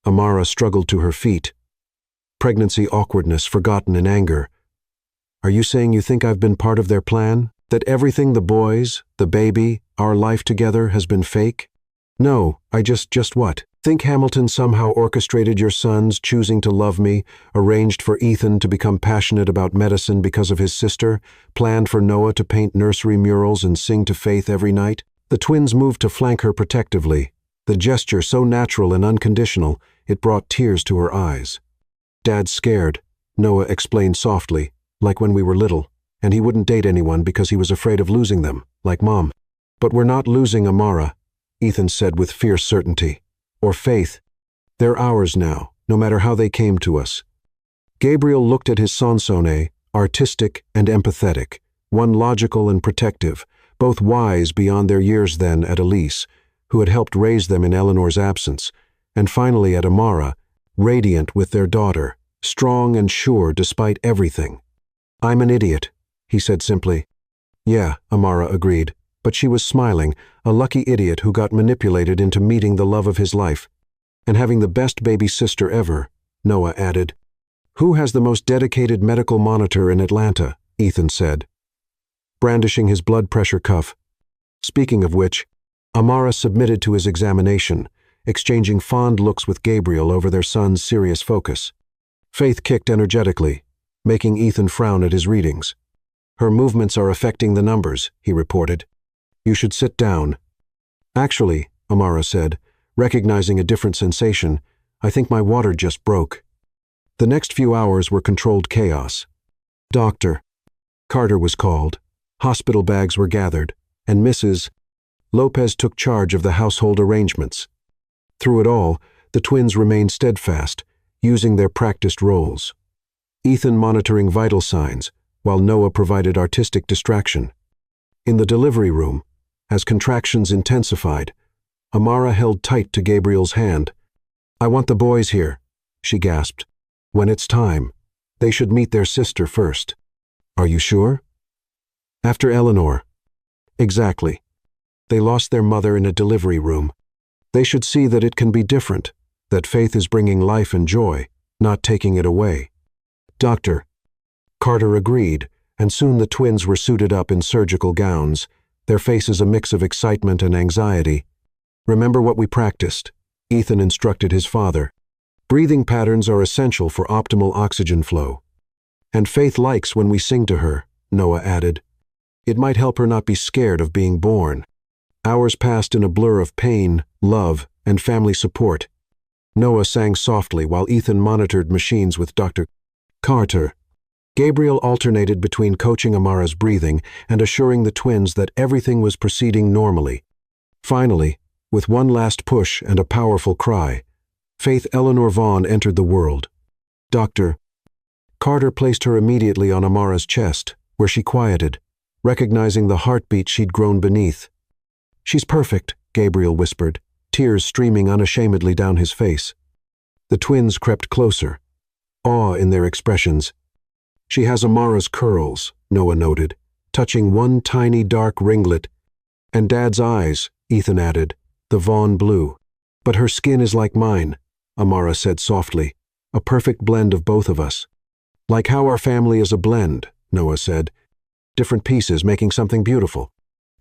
Amara struggled to her feet. Pregnancy awkwardness forgotten in anger. Are you saying you think I've been part of their plan? That everything the boys, the baby, our life together has been fake? No, I just what? Think Hamilton somehow orchestrated your sons choosing to love me, arranged for Ethan to become passionate about medicine because of his sister, planned for Noah to paint nursery murals and sing to Faith every night? The twins moved to flank her protectively, the gesture so natural and unconditional, it brought tears to her eyes. Dad's scared, Noah explained softly, like when we were little, and he wouldn't date anyone because he was afraid of losing them, like Mom. But we're not losing Amara, Ethan said with fierce certainty. Or Faith. They're ours now, no matter how they came to us. Gabriel looked at his Sansone, artistic and empathetic, one logical and protective, both wise beyond their years then at Elise, who had helped raise them in Eleanor's absence, and finally at Amara, radiant with their daughter, strong and sure despite everything. I'm an idiot, he said simply. Yeah, Amara agreed, but she was smiling, a lucky idiot who got manipulated into meeting the love of his life. And having the best baby sister ever, Noah added. Who has the most dedicated medical monitor in Atlanta? Ethan said. brandishing his blood pressure cuff. Speaking of which, Amara submitted to his examination, exchanging fond looks with Gabriel over their son's serious focus. Faith kicked energetically, making Ethan frown at his readings. "Her movements are affecting the numbers," he reported. "You should sit down." "Actually," Amara said, recognizing a different sensation, "I think my water just broke." The next few hours were controlled chaos. Dr. Carter was called, hospital bags were gathered, and Mrs. Lopez took charge of the household arrangements. Through it all, the twins remained steadfast, using their practiced roles. Ethan monitoring vital signs, while Noah provided artistic distraction. In the delivery room, as contractions intensified, Amara held tight to Gabriel's hand. "I want the boys here," she gasped. "When it's time, they should meet their sister first." "Are you sure?" "After Eleanor." "Exactly. They lost their mother in a delivery room. They should see that it can be different, that faith is bringing life and joy, not taking it away." "Doctor." Carter agreed, and soon the twins were suited up in surgical gowns, their faces a mix of excitement and anxiety. "Remember what we practiced," Ethan instructed his father. "Breathing patterns are essential for optimal oxygen flow. And Faith likes when we sing to her," Noah added. "It might help her not be scared of being born." Hours passed in a blur of pain, love, and family support. Noah sang softly while Ethan monitored machines with Dr. Carter. Gabriel alternated between coaching Amara's breathing and assuring the twins that everything was proceeding normally. Finally, with one last push and a powerful cry, Faith Eleanor Vaughn entered the world. Dr. Carter placed her immediately on Amara's chest, where she quieted, recognizing the heartbeat she'd grown beneath. "She's perfect," Gabriel whispered, tears streaming unashamedly down his face. The twins crept closer, awe in their expressions. "She has Amara's curls," Noah noted, touching one tiny dark ringlet. "And Dad's eyes," Ethan added, the Vaughn blue. "But her skin is like mine," Amara said softly, "a perfect blend of both of us." "Like how our family is a blend," Noah said, "different pieces making something beautiful."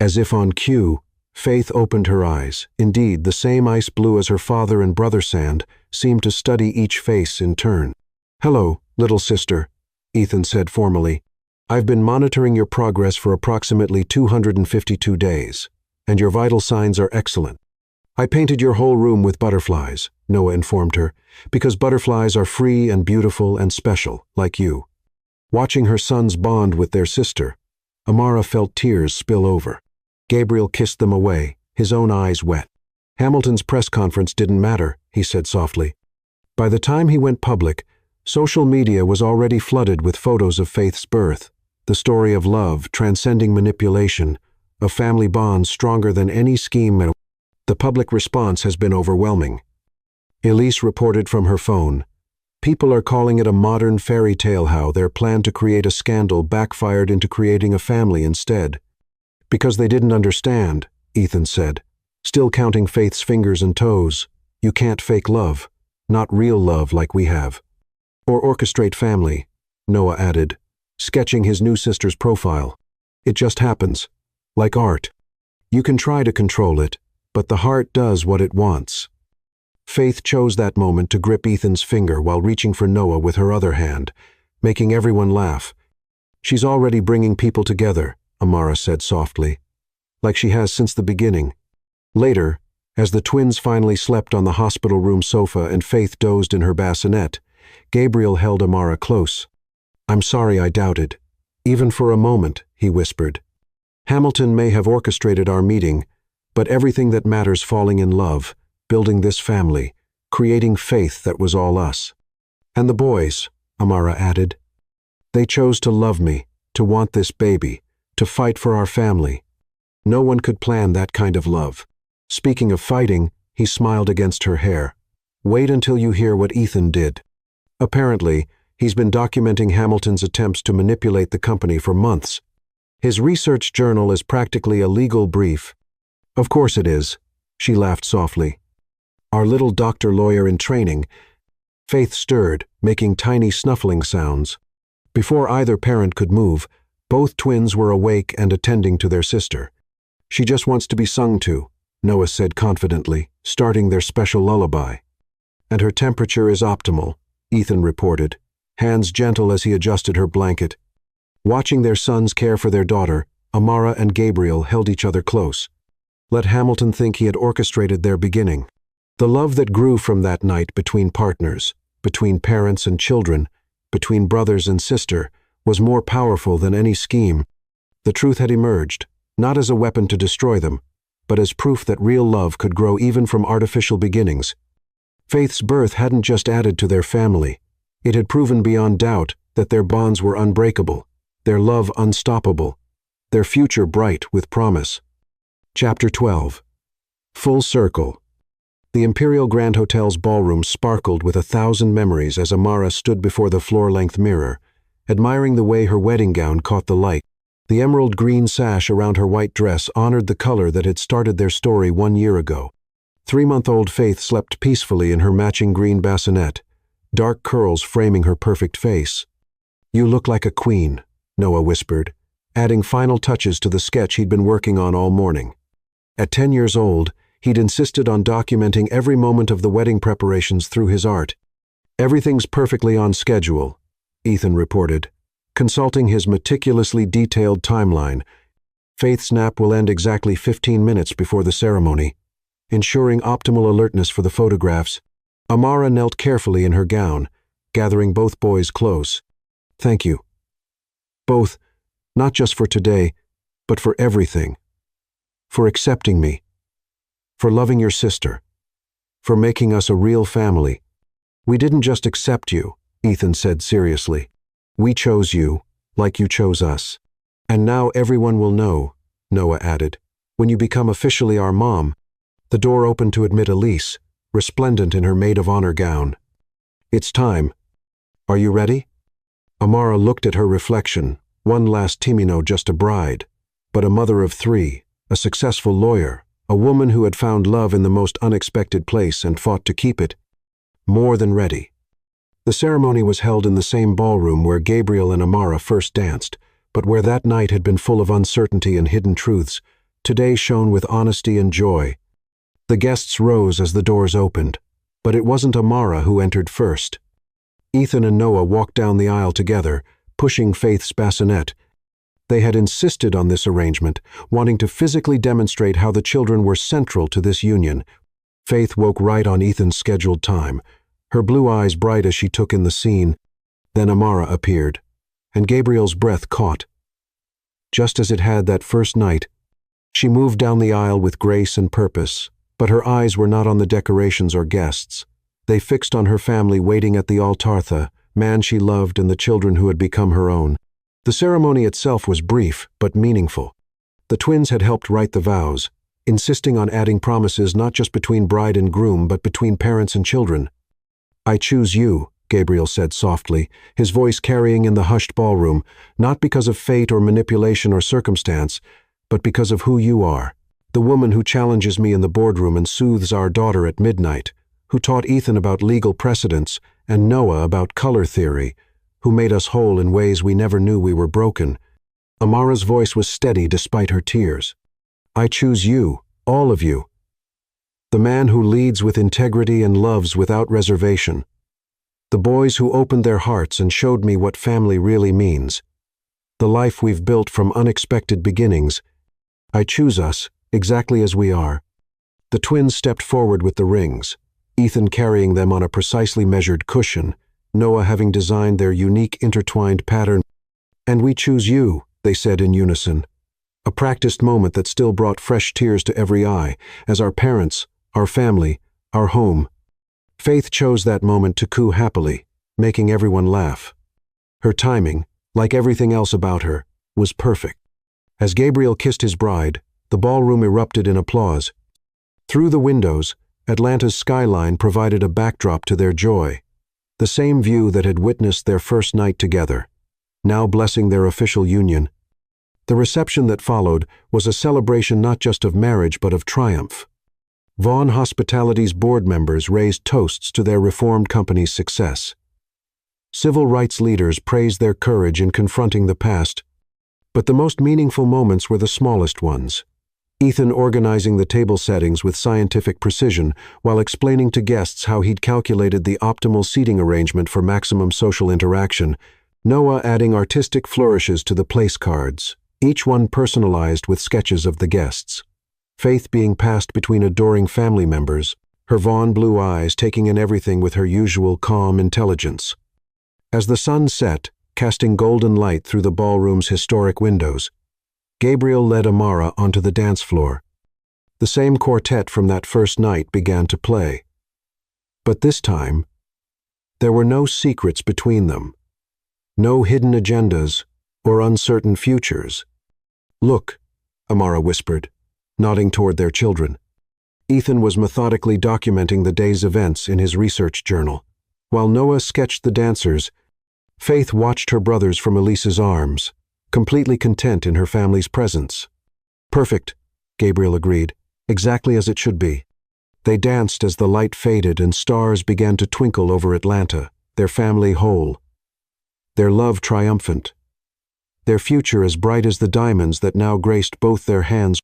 As if on cue, Faith opened her eyes. Indeed, the same ice blue as her father and brother Sand seemed to study each face in turn. "Hello, little sister," Ethan said formally. "I've been monitoring your progress for approximately 252 days, and your vital signs are excellent." "I painted your whole room with butterflies," Noah informed her, "because butterflies are free and beautiful and special, like you." Watching her sons bond with their sister, Amara felt tears spill over. Gabriel kissed them away, his own eyes wet. "Hamilton's press conference didn't matter," he said softly. By the time he went public, social media was already flooded with photos of Faith's birth, the story of love transcending manipulation, of family bonds stronger than any scheme. The public response has been overwhelming. Elise reported from her phone. "People are calling it a modern fairy tale how their plan to create a scandal backfired into creating a family instead." "Because they didn't understand," Ethan said, still counting Faith's fingers and toes. "You can't fake love, not real love like we have." "Or orchestrate family," Noah added, sketching his new sister's profile. "It just happens, like art. You can try to control it, but the heart does what it wants." Faith chose that moment to grip Ethan's finger while reaching for Noah with her other hand, making everyone laugh. "She's already bringing people together," Amara said softly, "like she has since the beginning." Later, as the twins finally slept on the hospital room sofa and Faith dozed in her bassinet, Gabriel held Amara close. "I'm sorry I doubted. Even for a moment," he whispered. "Hamilton may have orchestrated our meeting, but everything that matters falling in love, building this family, creating faith that was all us." "And the boys," Amara added. "They chose to love me, to want this baby, to fight for our family. No one could plan that kind of love." Speaking of fighting, he smiled against her hair. "Wait until you hear what Ethan did. Apparently, he's been documenting Hamilton's attempts to manipulate the company for months. His research journal is practically a legal brief." "Of course it is," she laughed softly. "Our little doctor lawyer in training." Faith stirred, making tiny snuffling sounds. Before either parent could move, Both twins were awake and attending to their sister. "She just wants to be sung to," Noah said confidently, starting their special lullaby. "And her temperature is optimal," Ethan reported, hands gentle as he adjusted her blanket. Watching their sons care for their daughter, Amara and Gabriel held each other close. Let Hamilton think he had orchestrated their beginning. The love that grew from that night between partners, between parents and children, between brothers and sister, was more powerful than any scheme. The truth had emerged, not as a weapon to destroy them, but as proof that real love could grow even from artificial beginnings. Faith's birth hadn't just added to their family. It had proven beyond doubt that their bonds were unbreakable, their love unstoppable, their future bright with promise. Chapter 12. Full Circle. The Imperial Grand Hotel's ballroom sparkled with 1,000 memories as Amara stood before the floor-length mirror, admiring the way her wedding gown caught the light. The emerald green sash around her white dress honored the color that had started their story 1 year ago. 3-month-old Faith slept peacefully in her matching green bassinet, dark curls framing her perfect face. "You look like a queen," Noah whispered, adding final touches to the sketch he'd been working on all morning. At 10 years old, he'd insisted on documenting every moment of the wedding preparations through his art. "Everything's perfectly on schedule," Ethan reported, consulting his meticulously detailed timeline. "Faith's nap will end exactly 15 minutes before the ceremony, ensuring optimal alertness for the photographs." Amara knelt carefully in her gown, gathering both boys close. "Thank you. Both, not just for today, but for everything. For accepting me. For loving your sister. For making us a real family." "We didn't just accept you," Ethan said seriously. "We chose you, like you chose us. And now everyone will know," Noah added, "when you become officially our mom." The door opened to admit Elise, resplendent in her maid-of-honor gown. "It's time. Are you ready?" Amara looked at her reflection, one last Timino just a bride, but a mother of 3, a successful lawyer, a woman who had found love in the most unexpected place and fought to keep it. More than ready. The ceremony was held in the same ballroom where Gabriel and Amara first danced, but where that night had been full of uncertainty and hidden truths, today shone with honesty and joy. The guests rose as the doors opened, but it wasn't Amara who entered first. Ethan and Noah walked down the aisle together, pushing Faith's bassinet. They had insisted on this arrangement, wanting to physically demonstrate how the children were central to this union. Faith woke right on Ethan's scheduled time, her blue eyes bright as she took in the scene. Then Amara appeared, and Gabriel's breath caught. Just as it had that first night, she moved down the aisle with grace and purpose, but her eyes were not on the decorations or guests. They fixed on her family waiting at the altar, the man she loved and the children who had become her own. The ceremony itself was brief but meaningful. The twins had helped write the vows, insisting on adding promises not just between bride and groom but between parents and children. "I choose you," Gabriel said softly, his voice carrying in the hushed ballroom, "not because of fate or manipulation or circumstance, but because of who you are. The woman who challenges me in the boardroom and soothes our daughter at midnight, who taught Ethan about legal precedents and Noah about color theory, who made us whole in ways we never knew we were broken." Amara's voice was steady despite her tears. "I choose you, all of you. The man who leads with integrity and loves without reservation. The boys who opened their hearts and showed me what family really means. The life we've built from unexpected beginnings. I choose us, exactly as we are." The twins stepped forward with the rings, Ethan carrying them on a precisely measured cushion, Noah having designed their unique intertwined pattern. "And we choose you," they said in unison. A practiced moment that still brought fresh tears to every eye, as our parents, our family, our home. Faith chose that moment to coo happily, making everyone laugh. Her timing, like everything else about her, was perfect. As Gabriel kissed his bride, the ballroom erupted in applause. Through the windows, Atlanta's skyline provided a backdrop to their joy, the same view that had witnessed their first night together, now blessing their official union. The reception that followed was a celebration not just of marriage but of triumph. Vaughn Hospitality's board members raised toasts to their reformed company's success. Civil rights leaders praised their courage in confronting the past. But the most meaningful moments were the smallest ones. Ethan organizing the table settings with scientific precision while explaining to guests how he'd calculated the optimal seating arrangement for maximum social interaction. Noah adding artistic flourishes to the place cards, each one personalized with sketches of the guests. Faith being passed between adoring family members, her Vaughn blue eyes taking in everything with her usual calm intelligence. As the sun set, casting golden light through the ballroom's historic windows, Gabriel led Amara onto the dance floor. The same quartet from that first night began to play. But this time, there were no secrets between them, no hidden agendas or uncertain futures. "Look," Amara whispered, nodding toward their children. Ethan was methodically documenting the day's events in his research journal. While Noah sketched the dancers, Faith watched her brothers from Elise's arms, completely content in her family's presence. "Perfect," Gabriel agreed, "exactly as it should be." They danced as the light faded and stars began to twinkle over Atlanta, their family whole, their love triumphant, their future as bright as the diamonds that now graced both their hands.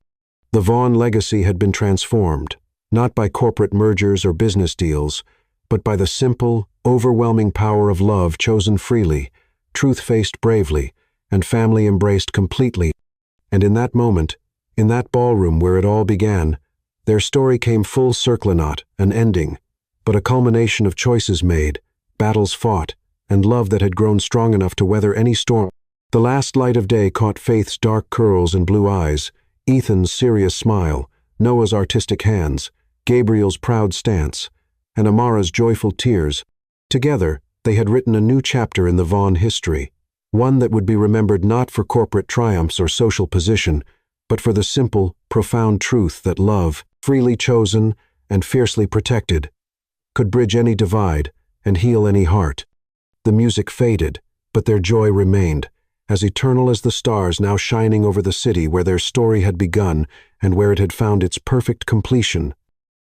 The Vaughn legacy had been transformed, not by corporate mergers or business deals, but by the simple, overwhelming power of love chosen freely, truth faced bravely, and family embraced completely. And in that moment, in that ballroom where it all began, their story came full circle, not an ending, but a culmination of choices made, battles fought, and love that had grown strong enough to weather any storm. The last light of day caught Faith's dark curls and blue eyes, Ethan's serious smile, Noah's artistic hands, Gabriel's proud stance, and Amara's joyful tears. Together, they had written a new chapter in the Vaughn history, one that would be remembered not for corporate triumphs or social position, but for the simple, profound truth that love, freely chosen and fiercely protected, could bridge any divide and heal any heart. The music faded, but their joy remained, as eternal as the stars now shining over the city where their story had begun and where it had found its perfect completion.